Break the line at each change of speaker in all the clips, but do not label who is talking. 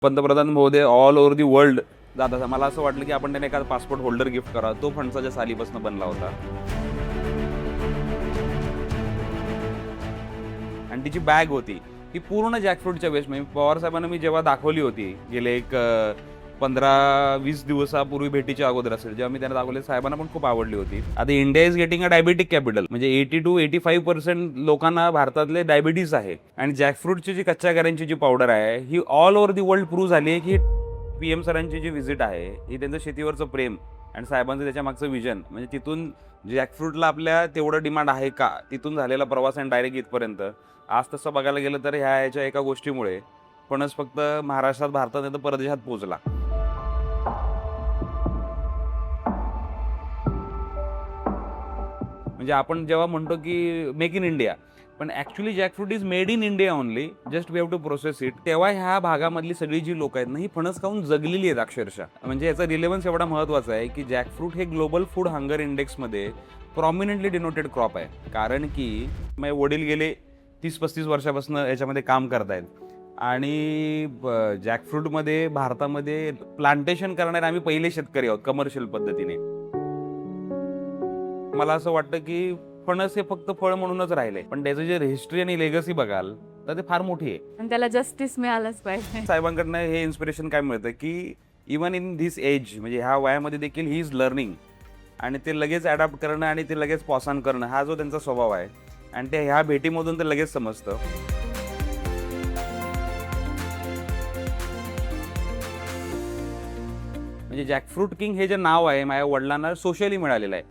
पंतप्रधान महोदय all over the world जातात. मला असं वाटलं की आपण त्यांना एखादा पासपोर्ट होल्डर गिफ्ट करा. तो फणसाच्या सालीपासून बनला होता आणि तिची बॅग होती ती पूर्ण जॅकफ्रूटच्या वेस्ट. म्हणजे पवार साहेबांना मी जेव्हा दाखवली होती गेले एक 15-20 दिवसापूर्वी भेटीच्या अगोदर असेल, जेव्हा मी त्यांना दाखवले, साहेबांना पण खूप आवडली होती. आता India is getting a diabetic capital. म्हणजे 80-85% लोकांना भारतातले डायबिटीज आहे. आणि जॅकफ्रूटची जी कच्च्या कैऱ्यांची जी पावडर आहे ही all over the world prove झाली आहे की PM सरांची जी व्हिजिट आहे ही त्यांचं शेतीवरचं प्रेम आणि साहेबांचं त्याच्या मागचं विजन, म्हणजे तिथून जॅकफ्रूटला आपल्या तेवढं डिमांड आहे का, तिथून झालेला प्रवास आणि डायरेक्ट इथपर्यंत. आज तसं बघायला गेलं तर ह्याच्या एका गोष्टीमुळे फणस फक्त महाराष्ट्रात, भारतात नाही तर परदेशात पोहोचला. म्हणजे आपण जेव्हा म्हणतो की मेक इन इंडिया, पण actually jackfruit is made in India only, just we have to process it. तेव्हा ह्या भागामधली सगळी जी लोक आहेत ना ही फणस खाऊन जगलेली आहेत अक्षरशः. म्हणजे याचा रिलेव्हन्स एवढा महत्त्वाचा आहे की जॅकफ्रूट हे ग्लोबल फूड हंगर इंडेक्समध्ये प्रॉमिनंटली डिनोटेड क्रॉप आहे. कारण की माझे वडील गेले 30-35 वर्षापासून याच्यामध्ये काम करतायत आणि जॅकफ्रूटमध्ये भारतामध्ये प्लांटेशन करणारे आम्ही पहिले शेतकरी आहोत कमर्शियल पद्धतीने. मला असं वाटतं की फणस हे फक्त फळ म्हणूनच राहिले, पण त्याचं जे हिस्ट्री आणि लेगसी बघाल तर ते फार मोठी आहे
आणि त्याला जस्टिस मिळालंच पाहिजे.
साहेबांकडनं हे इन्स्पिरेशन काय मिळतं की इवन इन धिस एज, म्हणजे ह्या वयामध्ये देखील ही इज लर्निंग आणि ते लगेच अडॅप्ट करणं आणि ते लगेच पॉसन करणं हा जो त्यांचा स्वभाव आहे आणि ते ह्या भेटीमधून ते लगेच समजतं. म्हणजे जॅकफ्रूट किंग हे जे नाव आहे माझ्या वडिलांना सोशली मिळालेलं आहे,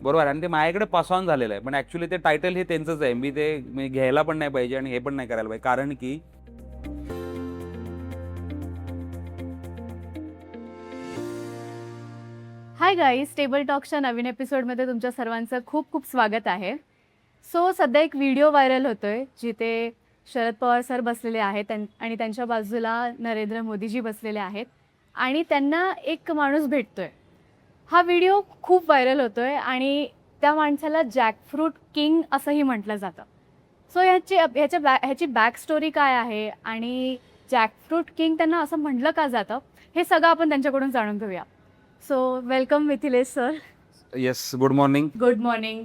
बरोबर, आणि ते माझ्याकडे पास ऑन झालेलं आहे. पण ॲक्च्युली ते टायटल हे त्यांचंच आहे. मी ते घ्यायला पण नाही पाहिजे आणि हे पण नाही करायला पाहिजे. कारण की
हाय गाईज, टेबल टॉक्सच्या नवीन एपिसोडमध्ये तुमच्या सर्वांचं खूप खूप स्वागत आहे. सो सध्या एक व्हिडिओ व्हायरल होतोय जिथे शरद पवार सर बसलेले आहेत आणि त्यांच्या बाजूला नरेंद्र मोदीजी बसलेले आहेत आणि त्यांना एक माणूस भेटतोय. हा व्हिडिओ खूप व्हायरल होतोय आणि त्या माणसाला जॅकफ्रूट किंग असंही म्हटलं जातं. सो ह्याची बॅक स्टोरी काय आहे आणि जॅकफ्रूट किंग त्यांना असं म्हटलं का जातं हे सगळं आपण त्यांच्याकडून जाणून घेऊया. So welcome Mithilesh sir.
Yes, good morning.
Good morning.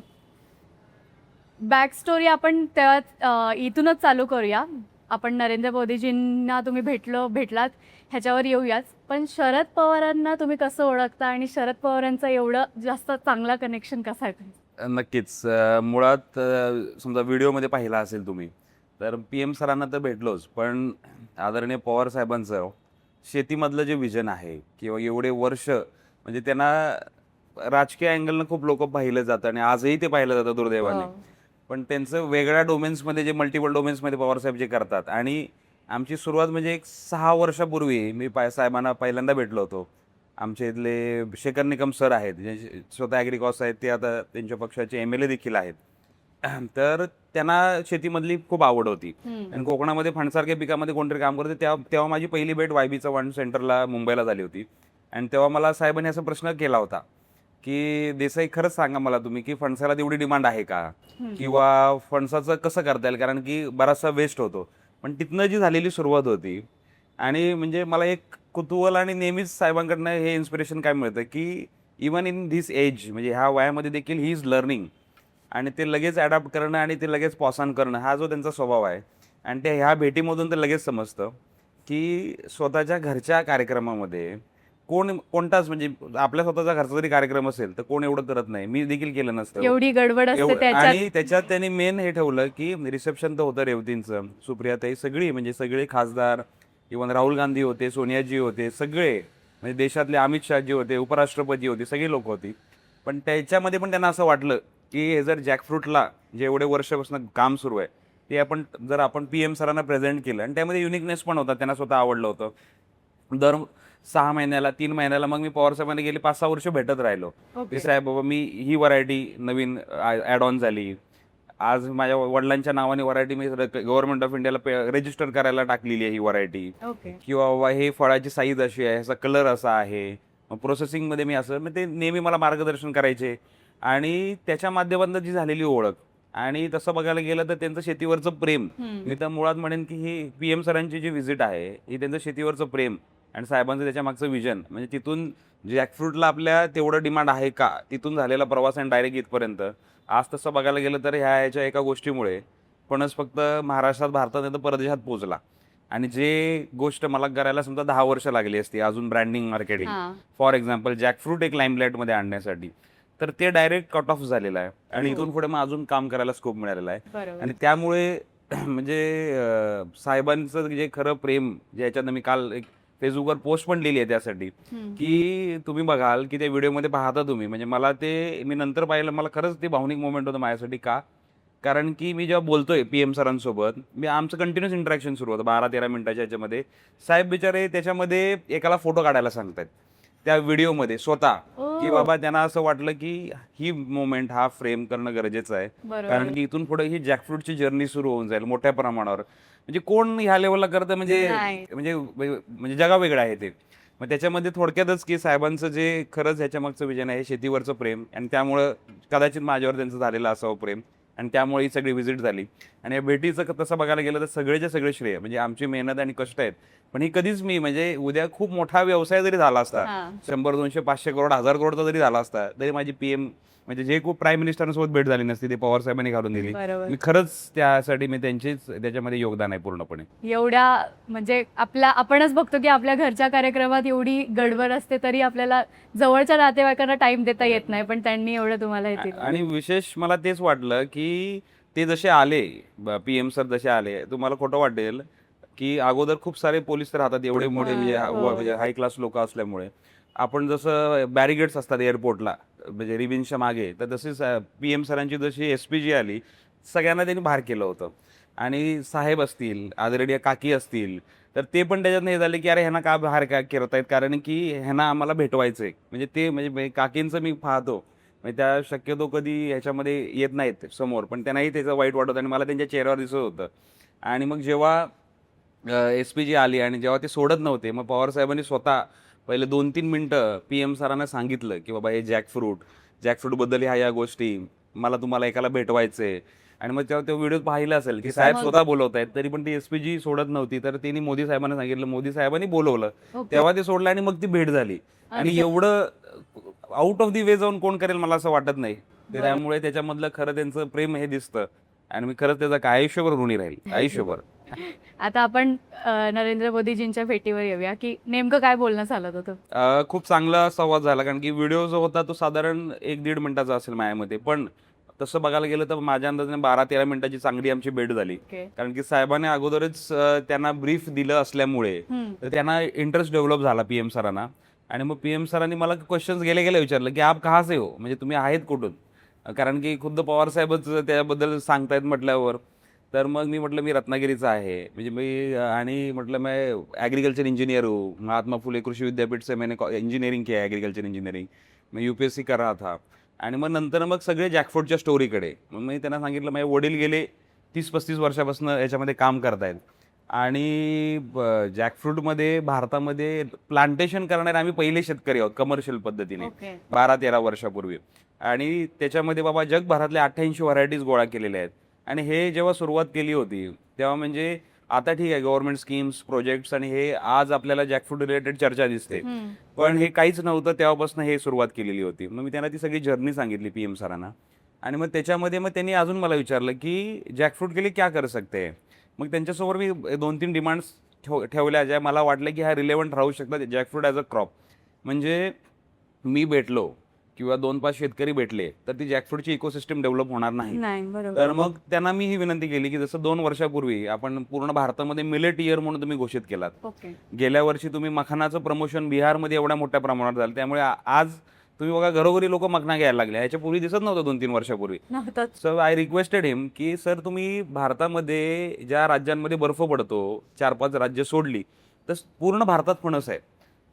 Back story आपण तेव्हा इथूनच चालू करूया. आपण नरेंद्र मोदीजींना तुम्ही भेटलात ह्याच्यावर येऊयाच. पण शरद पवारांना तुम्ही कसं ओळखता आणि शरद पवारांचं एवढं जास्त चांगला कनेक्शन कसं आहे?
नक्कीच. मुळात समजा व्हिडिओमध्ये पाहिला असेल तुम्ही तर PM सरांना तर भेटलोच, पण आदरणीय पवार साहेबांचं शेतीमधलं जे विजन आहे किंवा एवढे वर्ष, म्हणजे त्यांना राजकीय अँगलनं खूप लोक पाहिलं जातं आणि आजही ते पाहिलं जातं दुर्दैवाने. पण त्यांचं वेगळ्या डोमेन्समध्ये जे मल्टिपल डोमेन्समध्ये पवारसाहेब जे करतात. आणि आमची सुरुवात म्हणजे एक 6 वर्षापूर्वी मी साहेबांना पहिल्यांदा भेटलो होतो. आमच्या इथले शेखर निकम सर आहेत, जे स्वतः ॲग्रिकॉस आहेत, ते आता त्यांच्या पक्षाचे MLA देखील आहेत. तर त्यांना शेतीमधली खूप आवड होती आणि कोकणामध्ये फणसारख्या पिकामध्ये कोणतरी काम करते. तेव्हा माझी पहिली भेट YB चव्हाण सेंटरला मुंबईला झाली होती. आणि तेव्हा मला साहेबांनी असा प्रश्न केला होता की देसाई, खरंच सांगा मला तुम्ही की फणसाला तेवढी डिमांड आहे का, किंवा फणसाचं कसं करता येईल, कारण की बराचसा वेस्ट होतो. पण तिथनं जी झालेली सुरुवात होती आणि म्हणजे मला एक कुतूहल आणि नेहमीच साहेबांकडनं हे इन्स्पिरेशन काय मिळतं की इवन इन धिस एज, म्हणजे ह्या वयामध्ये देखील ही इज लर्निंग आणि ते लगेच अडॅप्ट करणं आणि ते लगेच पॉसन करणं हा जो त्यांचा स्वभाव आहे. आणि ते ह्या भेटीमधून ते लगेच समजतं की स्वतःच्या घरच्या कार्यक्रमामध्ये कोणताच, म्हणजे आपल्या स्वतःचा घरचा जरी कार्यक्रम असेल तर कोण एवढं करत नाही. मी देखील केलं नसतं
एवढी गडबड असते त्याच्यात.
आणि त्याच्यात त्यांनी मेन हे ठेवलं की रिसेप्शन तर होतं रेवतींचं, सुप्रियाताई सगळी, म्हणजे सगळे खासदार, इव्हन राहुल गांधी होते, सोनियाजी होते, सगळे, म्हणजे देशातले अमित शहाजी होते, उपराष्ट्रपती होते, सगळी लोक होती. पण त्याच्यामध्ये पण त्यांना असं वाटलं की हे जर जॅकफ्रूटला जे एवढे वर्षापासून काम सुरू आहे ते आपण PM सरांना प्रेझेंट केलं आणि त्यामध्ये युनिकनेस पण होता, त्यांना स्वतः आवडलं होतं. दर 6 महिन्याला, 3 महिन्याला मग मी पवार साहेबांना गेले 5-6 वर्ष भेटत राहिलो. की साहेब बाबा मी ही व्हरायटी नवीन ॲड ऑन झाली, आज माझ्या वडिलांच्या नावाने व्हरायटी मी गव्हर्नमेंट ऑफ इंडियाला रजिस्टर करायला टाकलेली आहे ही व्हरायटी, किंवा बाबा हे फळाची साईज अशी आहे, ह्याचा कलर असा आहे, मग प्रोसेसिंगमध्ये मी असं, मग ते नेहमी मला मार्गदर्शन करायचे. आणि त्याच्या माध्यमातून जी झालेली ओळख आणि तसं बघायला गेलं तर त्यांचं शेतीवरचं प्रेम, मी तर मुळात म्हणेन की ही PM सरांची जी व्हिजिट आहे ही त्यांचं शेतीवरचं प्रेम आणि साहेबांचं त्याच्या मागचं विजन, म्हणजे तिथून जॅकफ्रूटला आपल्या तेवढं डिमांड आहे का, तिथून झालेला प्रवास आणि डायरेक्ट इथपर्यंत. आज तसं बघायला गेलं तर ह्याच्या एका गोष्टीमुळे फणस फक्त महाराष्ट्रात, भारतात नाही तर परदेशात पोहोचला. आणि जे गोष्ट मला करायला समजा 10 वर्ष लागली असती अजून branding, marketing, for example jackfruit एक लाईमलाईटमध्ये आणण्यासाठी, तर ते डायरेक्ट कट ऑफ झालेलं आहे. आणि इथून पुढे मग अजून काम करायला स्कोप मिळालेला आहे. आणि त्यामुळे म्हणजे साहेबांचं जे खरं प्रेम, ज्याच्यानं मी काल एक फेसबुकवर पोस्ट पण लिहिली आहे त्यासाठी, की तुम्ही बघाल की त्या व्हिडिओमध्ये पाहता तुम्ही, म्हणजे मला ते मी नंतर पाहिलं, मला खरंच ते भावनिक मोमेंट होतं माझ्यासाठी. का? कारण की मी जेव्हा बोलतोय PM सरांसोबत, मी आमचं कंटिन्युअस इंटरॅक्शन सुरू होतं 12-13 मिनिटाच्या ह्याच्यामध्ये. साहेब बिचारे त्याच्यामध्ये एकाला फोटो काढायला सांगतायत त्या व्हिडिओमध्ये स्वतः, की बाबा त्यांना असं वाटलं की ही मोमेंट, हा फ्रेम करणं गरजेचं आहे. कारण की इथून पुढे ही जॅकफ्रूटची जर्नी सुरू होऊन जाईल मोठ्या प्रमाणावर. म्हणजे कोण ह्या लेवलला करतं, म्हणजे म्हणजे म्हणजे जगावेगळं आहे ते. मग त्याच्यामध्ये थोडक्यातच की साहेबांचं जे खरंच ह्याच्या मागचं विजन आहे, शेतीवरचं प्रेम, आणि त्यामुळं कदाचित माझ्यावर त्यांचं झालेलं असावं प्रेम, आणि त्यामुळे ही सगळी व्हिजिट झाली. आणि या भेटीचं तसं बघायला गेलं तर सगळेचे सगळे श्रेय म्हणजे आमची मेहनत आणि कष्ट आहेत. पण ही कधीच मी, म्हणजे उद्या खूप मोठा व्यवसाय जरी झाला असता, 100, 200, 500 करोड, 1000 करोडचा जरी झाला असता, तरी माझी PM म्हणजे जे खूप प्राईम मिनिस्टरांसोबत भेट झाली नसती, ते पवार साहेबांनी घालून दिली. मी खरंच त्यासाठी मी त्यांचीच त्याच्यामध्ये योगदान आहे पूर्णपणे.
एवढ्या म्हणजे आपणच बघतो की आपल्या घरच्या कार्यक्रमात एवढी गडबड असते तरी आपल्याला जवळच्या नातेवाईकांना टाइम देता येत नाही, पण त्यांनी एवढं तुम्हाला हे दिलं.
आणि विशेष मला तेच वाटलं की ते जसे आले, PM सर जसे आले, तुम्हाला खोटं वाटेल की अगोदर खूप सारे पोलीस राहतात एवढे मोठे, म्हणजे हाय क्लास लोक असल्यामुळे. आपण जसं बॅरिगेड्स असतात एअरपोर्टला, म्हणजे रिबिनच्या मागे, तर तशीच PM सरांची जशी SPG आली, सगळ्यांना त्यांनी बाहेर केलं होतं. आणि साहेब असतील, आदरणीय काकी असतील, तर ते पण त्याच्यात हे झाले की अरे ह्यांना का बाहेर काय करत आहेत, कारण की ह्यांना आम्हाला भेटवायचंय. म्हणजे ते म्हणजे काकींचं मी पाहतो, म्हणजे त्या शक्यतो कधी ह्याच्यामध्ये येत नाहीत समोर, पण त्यांनाही त्याचं वाईट वाटत आणि मला त्यांच्या चेहऱ्यावर दिसत होतं. आणि मग जेव्हा SPG आली आणि जेव्हा ते सोडत नव्हते, मग पवार साहेबांनी स्वतः पहिले 2-3 मिनिटं PM सरांना सांगितलं की बाबा हे जॅकफ्रूटबद्दल ह्या गोष्टी मला तुम्हाला एकाला भेटवायचंय. आणि मग तेव्हा तो व्हिडिओ पाहिला असेल की साहेब स्वतः बोलवत आहेत, तरी पण ती SPG सोडत नव्हती. तर त्यांनी मोदी साहेबांना सांगितलं, मोदी साहेबांनी बोलवलं, तेव्हा ते सोडलं आणि मग ती भेट झाली. आणि एवढं आउट ऑफ दी वे जाऊन कोण करेल मला असं वाटत नाही. त्यामुळे त्याच्यामधलं खरं त्यांचं प्रेम हे दिसतं, आणि मी खरंच त्याचा काय आयुष्यभर ऋणी राहील, आयुष्यभर.
आता आपण नरेंद्र मोदीजींच्या भेटीवर येऊया की नेमकं काय बोलणं चालत होतं.
खूप चांगला संवाद झाला, कारण की व्हिडिओ जो होता तो साधारण 1-1.5 मिनिटाचा असेल माझ्यामध्ये, पण तसं बघायला गेलं तर माझ्या अंदाजाने 12-13 मिनिटाची चांगली आमची भेट झाली. कारण की साहेबांनी अगोदरच त्यांना ब्रीफ दिलं असल्यामुळे तर त्यांना इंटरेस्ट डेव्हलप झाला PM सरांना. आणि मग PM सरांनी मला क्वेश्चन्स गेले गेले विचारलं की आप कहाँ से हो, म्हणजे तुम्ही आहेत कुठून, कारण की खुद्द पवार साहेबच त्याबद्दल सांगतायत म्हटल्यावर. तर मग मी म्हटलं मी रत्नागिरीचा आहे, म्हणजे मी, आणि म्हटलं मैं ॲग्रीकल्चर इंजीनियर हूँ, महात्मा फुले कृषि विद्यापीठ से मैंने इंजीनियरिंग किया है, ॲग्रीकल्चर इंजीनियरिंग, मैं UPSC कर रहा था. आणि मग नंतर मग सगळे जॅकफ्रूटच्या स्टोरीकडे मग मी त्यांना सांगितलं माझे वडील गेले 30-35 वर्षापासून याच्यामध्ये काम करतायत. आणि जॅकफ्रूटमध्ये भारतामध्ये प्लांटेशन करणारे आम्ही पहिले शेतकरी आहोत कमर्शियल पद्धतीने 12-13 वर्षापूर्वी. आणि त्याच्यामध्ये बाबा जगभरातले 88 व्हरायटीज गोळा केलेल्या आहेत. आणि हे जेव्हा सुरुवात केली होती तेव्हा, म्हणजे आता ठीक आहे गव्हर्नमेंट स्कीम्स, प्रोजेक्ट्स, आणि हे आज आपल्याला जॅकफ्रूट रिलेटेड चर्चा दिसते, पण हे काहीच नव्हतं तेव्हापासून हे सुरुवात केलेली होती. मग मी त्यांना ती सगळी जर्नी सांगितली PM सरांना. आणि मग त्याच्यामध्ये मग त्यांनी अजून मला विचारलं की जॅकफ्रूट के लिए क्या कर सकते हैं. मग त्यांच्यासमोर मी 2-3 डिमांड्स ठेवल्या, ज्या मला वाटलं की ह्या रिलेव्हंट राहू शकतात जॅकफ्रूट ॲज अ क्रॉप. म्हणजे मी भेटलो किंवा 2-5 शेतकरी भेटले तर ती जॅकफ्रूटची इकोसिस्टम डेव्हलप होणार नाही. तर मग त्यांना मी ही विनंती केली की जसं 2 वर्षापूर्वी आपण पूर्ण भारतामध्ये मिलेट इयर म्हणून तुम्ही घोषित केलात, गेल्या वर्षी तुम्ही मखानाचं प्रमोशन बिहारमध्ये एवढ्या मोठ्या प्रमाणात झालं, त्यामुळे आज तुम्ही बघा घरोघरी लोक मखना घ्यायला लागले. याच्यापूर्वी दिसत नव्हतं 2-3 वर्षापूर्वी. सो आय रिक्वेस्टेड हिम की सर तुम्ही भारतामध्ये ज्या राज्यांमध्ये बर्फ पडतो, 4-5 राज्य सोडली, तर पूर्ण भारतात फणस आहे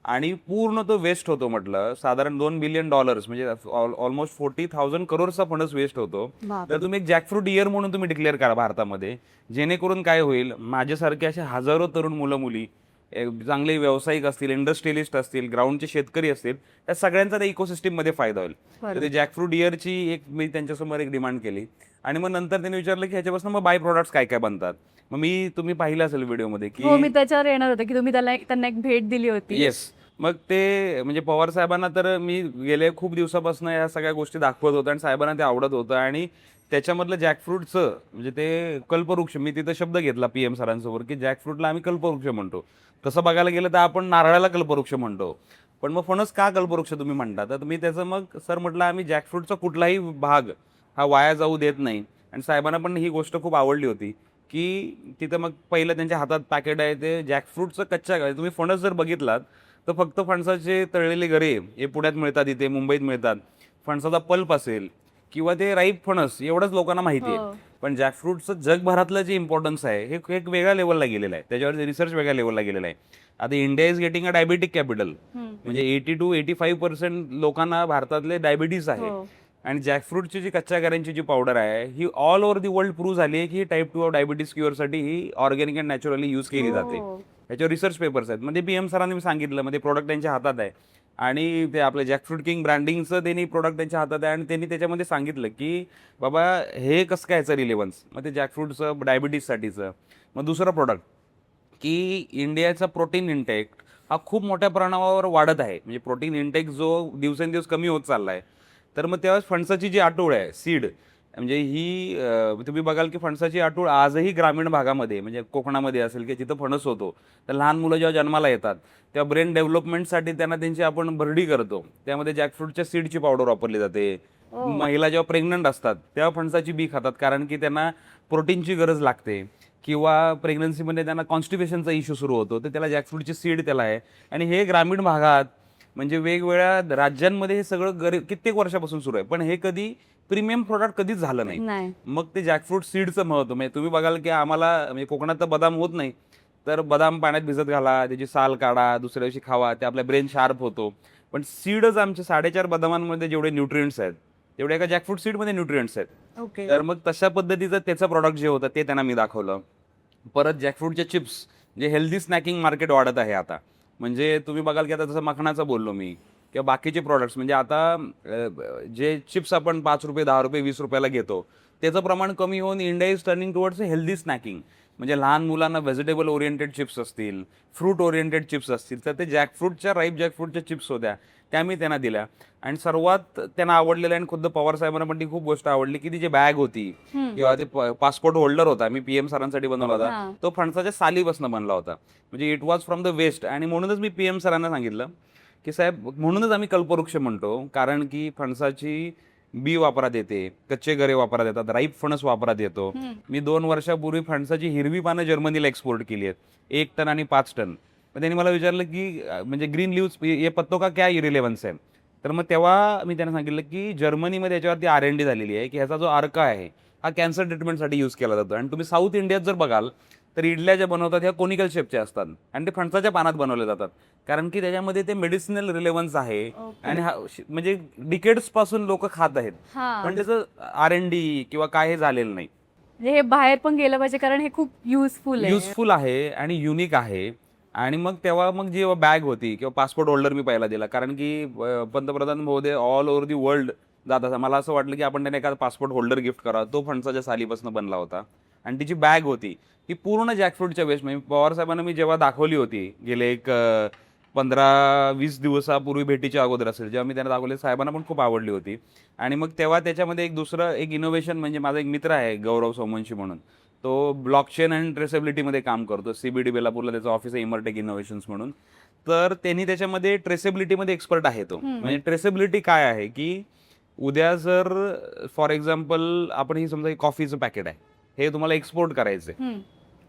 आणि पूर्ण तो वेस्ट होतो. म्हटलं साधारण $2 बिलियन म्हणजे ऑलमोस्ट 40,000 करोडचा फणस वेस्ट होतो. तर तुम्ही एक जॅकफ्रूट इयर म्हणून तुम्ही डिक्लेअर करा भारतामध्ये, जेणेकरून काय होईल, माझ्यासारखे असे हजारो तरुण मुलं मुली चांगले व्यावसायिक असतील, इंडस्ट्रियलिस्ट असतील, ग्राउंडचे शेतकरी असतील, त्या सगळ्यांचा त्या इकोसिस्टीममध्ये फायदा होईल. तर ते जॅकफ्रूट इयरची एक मी त्यांच्यासमोर एक डिमांड केली आणि मग नंतर त्यांनी विचारलं की ह्याच्यापासून मग बाय प्रोडक्ट्स काय काय बनतात. मग तुम्ही पाहिलं असेल व्हिडिओमध्ये की
हो, मी त्याच्यावर येणार होते की तुम्ही त्यांना एक भेट दिली होती.
येस. मग ते म्हणजे पवार साहेबांना तर मी गेले खूप दिवसापासून या सगळ्या गोष्टी दाखवत होतो आणि साहेबांना ते आवडत होतं आणि त्याच्यामधलं जॅकफ्रूटचं म्हणजे ते कल्पवृक्ष, मी तिथं शब्द घेतला PM सरांसमोर की जॅकफ्रूटला आम्ही कल्पवृक्ष म्हणतो. तसं बघायला गेलं तर आपण नारळाला कल्पवृक्ष म्हणतो, पण मग फणस का कल्पवृक्ष तुम्ही म्हणता? तर मी त्याचं मग सर म्हटलं आम्ही जॅकफ्रूटचा कुठलाही भाग हा वाया जाऊ देत नाही. आणि साहेबांना पण ही गोष्ट खूप आवडली होती की तिथं मग पहिलं त्यांच्या हातात पॅकेट आहे ते जॅकफ्रूटचं कच्च्या. तुम्ही फणस जर बघितलात तर फक्त फणसाचे तळलेले गरे हे पुण्यात मिळतात, इथे मुंबईत मिळतात. फणसाचा पल्प असेल किंवा ते राईप फणस एवढंच लोकांना माहिती आहे. पण जॅकफ्रूटचं जगभरातलं जे इम्पॉर्टन्स आहे हे एक वेगळ्या लेवलला गेलेलं आहे, त्याच्यावर रिसर्च वेगळ्या लेवलला गेलेला आहे. आता India is getting a diabetic capital, म्हणजे 80 to 85% लोकांना भारतातले डायबिटीस आहे. आणि जॅकफ्रूटची जी कच्च्या गऱ्यांची जी पावडर आहे ही all over the world prove झाली आहे की टाईप 2 ऑफ डायबिटीस क्युअरसाठी ही ऑर्गॅनिक अँड नॅचरली यूज केली जाते. याच्यावर रिसर्च पेपर्स आहेत. म्हणजे PM सरांनी मी सांगितलं, म्हणजे प्रोडक्ट त्यांच्या हातात आहे आणि ते आपलं जॅकफ्रूट किंग ब्रँडिंगचं त्यांनी प्रोडक्ट त्यांच्या हातात आहे आणि त्यांनी त्याच्यामध्ये सांगितलं की बाबा हे कसं काय याचं रिलेव्हन्स. मग ते जॅकफ्रूटचं डायबिटीससाठीचं. मग दुसरं प्रोडक्ट की इंडियाचा प्रोटीन इंटेक हा खूप मोठ्या प्रमाणावर वाढत आहे, म्हणजे प्रोटीन इंटेक जो दिवसेंदिवस कमी होत चालला आहे. तर मग तेव्हा फणसाची जी आटूळ आहे सीड, म्हणजे ही तुम्ही बघाल की फणसाची आटूळ आजही ग्रामीण भागामध्ये म्हणजे कोकणामध्ये असेल की जिथं फणस होतो तर लहान मुलं जेव्हा जन्माला येतात तेव्हा ब्रेन डेव्हलपमेंटसाठी त्यांना त्यांची आपण भरडी करतो, त्यामध्ये जॅकफ्रूटच्या सीडची पावडर वापरली जाते. महिला जेव्हा प्रेग्नंट असतात तेव्हा फणसाची बी खातात कारण की त्यांना प्रोटीनची गरज लागते. किंवा प्रेग्नन्सीमध्ये त्यांना कॉन्स्टिपेशनचा इश्यू सुरू होतो तर त्याला जॅकफ्रूटची सीड त्याला आहे. आणि हे ग्रामीण भागात म्हणजे वेगवेगळ्या राज्यांमध्ये हे सगळं कित्येक वर्षापासून सुरू आहे, पण हे कधी प्रीमियम प्रोडक्ट कधीच झालं नाही. मग ते जॅकफ्रूट सीडचं महत्व म्हणजे तुम्ही बघाल की आम्हाला म्हणजे कोकणात तर बदाम होत नाही, तर बदाम पाण्यात भिजत घाला, त्याची साल काढा, दुसऱ्या दिवशी खावा, ते आपल्या ब्रेन शार्प होतो. पण सीडच आमचे 4.5 बदामांमध्ये जेवढे न्यूट्रिएंट्स आहेत तेवढे एका जॅकफ्रूट सीडमध्ये न्यूट्रिएंट्स आहेत. तर मग तशा पद्धतीचं त्याचं प्रॉडक्ट जे होतं ते त्यांना मी दाखवलं. परत जॅकफ्रूटच्या चिप्स, जे हेल्दी स्नॅकिंग मार्केट वाढत आहे आता. म्हणजे तुम्ही बघाल की आता जसं मखणाचं बोललो मी किंवा बाकीचे प्रॉडक्ट्स, म्हणजे आता जे चिप्स आपण ₹5, ₹10, ₹20 घेतो त्याचं प्रमाण कमी होऊन India is turning towards healthy snacking. म्हणजे लहान मुलांना व्हेजिटेबल ओरिएंटेड चिप्स असतील, फ्रूट ओरिएंटेड चिप्स असतील, तर ते जॅकफ्रूटच्या राईप जॅकफ्रूटच्या चिप्स होत्या त्या मी त्यांना दिल्या. आणि सर्वात त्यांना आवडलेलं आणि खुद्द पवार साहेबांना पण ती खूप गोष्ट आवडली की ती जी बॅग होती किंवा ते पासपोर्ट होल्डर होता, मी PM सरांसाठी बनवला होता, तो फणसाच्या सालीपासून बनला होता. म्हणजे it was from the waste. आणि म्हणूनच मी PM सरांना सांगितलं की साहेब म्हणूनच आम्ही कल्पवृक्ष म्हणतो, कारण की फणसाची बी वापरात येते, कच्चे गरे वापरात येतात, राईप फणस वापरात येतो. मी 2 वर्षापूर्वी फणसाची हिरवी पानं जर्मनीला एक्सपोर्ट केली आहेत, 1 टन आणि 5 टन. मग त्यांनी मला विचारलं की म्हणजे ग्रीन लिव्स ये पत्तो का क्या इरिलेव्हन्स आहे. तर मग तेव्हा मी त्यांना सांगितलं की जर्मनीमध्ये याच्यावरती R&D झालेली आहे की ह्याचा जो अर्क आहे हा कॅन्सर ट्रीटमेंटसाठी यूज केला जातो. आणि तुम्ही साऊथ इंडियात जर बघाल तर इडल्या ज्या बनवतात ह्या कोनिकल शेपच्या असतात आणि ते फणसाच्या पानात बनवले जातात, कारण की त्याच्यामध्ये ते मेडिसिनल रिलेव्हन्स आहे. आणि म्हणजे डिकेड्स पासून लोक खात आहेत, पण त्याचं R&D किंवा काय हे झालेलं नाही.
हे बाहेर पण गेलं पाहिजे कारण हे खूप युजफुल
आहे आणि युनिक आहे. आणि मग तेव्हा मग जी बॅग होती किंवा पासपोर्ट होल्डर मी पहिला दिला, कारण की पंतप्रधान महोदय ऑल ओव्हर दी वर्ल्ड जातात. मला असं वाटलं की आपण त्यांना एखादा पासपोर्ट होल्डर गिफ्ट करावा, तो फणसाच्या सालीपासून बनला होता. आणि तिची बॅग होती ही पूर्ण जॅकफ्रूटच्या वेस्ट. म्हणजे पवार साहेबांना मी जेव्हा दाखवली होती गेले एक 15-20 दिवसापूर्वी भेटीच्या अगोदर असेल, जेव्हा मी त्यांना दाखवली साहेबांना पण खूप आवडली होती. आणि मग तेव्हा त्याच्यामध्ये एक इनोव्हेशन, म्हणजे माझा एक मित्र आहे गौरव सोमवंशी म्हणून, तो ब्लॉकचेन अँड ट्रेसेबिलिटीमध्ये काम करतो, CBD बेलापूरला त्याचं ऑफिस आहे, इमरटेक इनोव्हेशन्स म्हणून. तर त्यांनी त्याच्यामध्ये ट्रेसेबिलिटीमध्ये एक्सपर्ट आहे तो. म्हणजे ट्रेसेबिलिटी काय आहे की उद्या जर फॉर एक्झाम्पल आपण ही समजा कॉफीचं पॅकेट आहे, हे तुम्हाला एक्सपोर्ट करायचं आहे,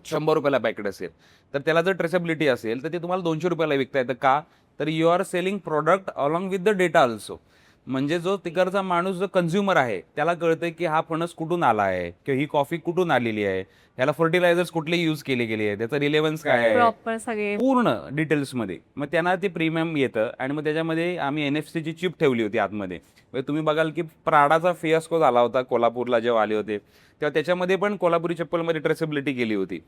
₹100 पॅकेट असेल, तर त्याला जर ट्रेसेबिलिटी असेल तर ते तुम्हाला ₹200 विकता येतं. का? तर you are selling product along with the data also. म्हणजे जो तिकडचा माणूस जो कन्झ्युमर आहे त्याला कळतंय की हा फणस कुठून आला आहे किंवा ही कॉफी कुठून आलेली आहे, ह्याला फर्टिलायझर्स कुठले यूज केले गेले आहे, त्याचं रिलेव्हन्स काय आहे,
प्रॉपर सगळे
पूर्ण डिटेल्समध्ये. मग त्यांना ते प्रीमियम येतं आणि मग त्याच्यामध्ये आम्ही NFC ची चिप ठेवली होती आतमध्ये. म्हणजे तुम्ही बघाल की प्राडाचा फियास्को झाला होता कोल्हापूरला जेव्हा आले होते तेव्हा त्याच्यामध्ये पण कोल्हापुरी चप्पलमध्ये ट्रेसेबिलिटी केली होती.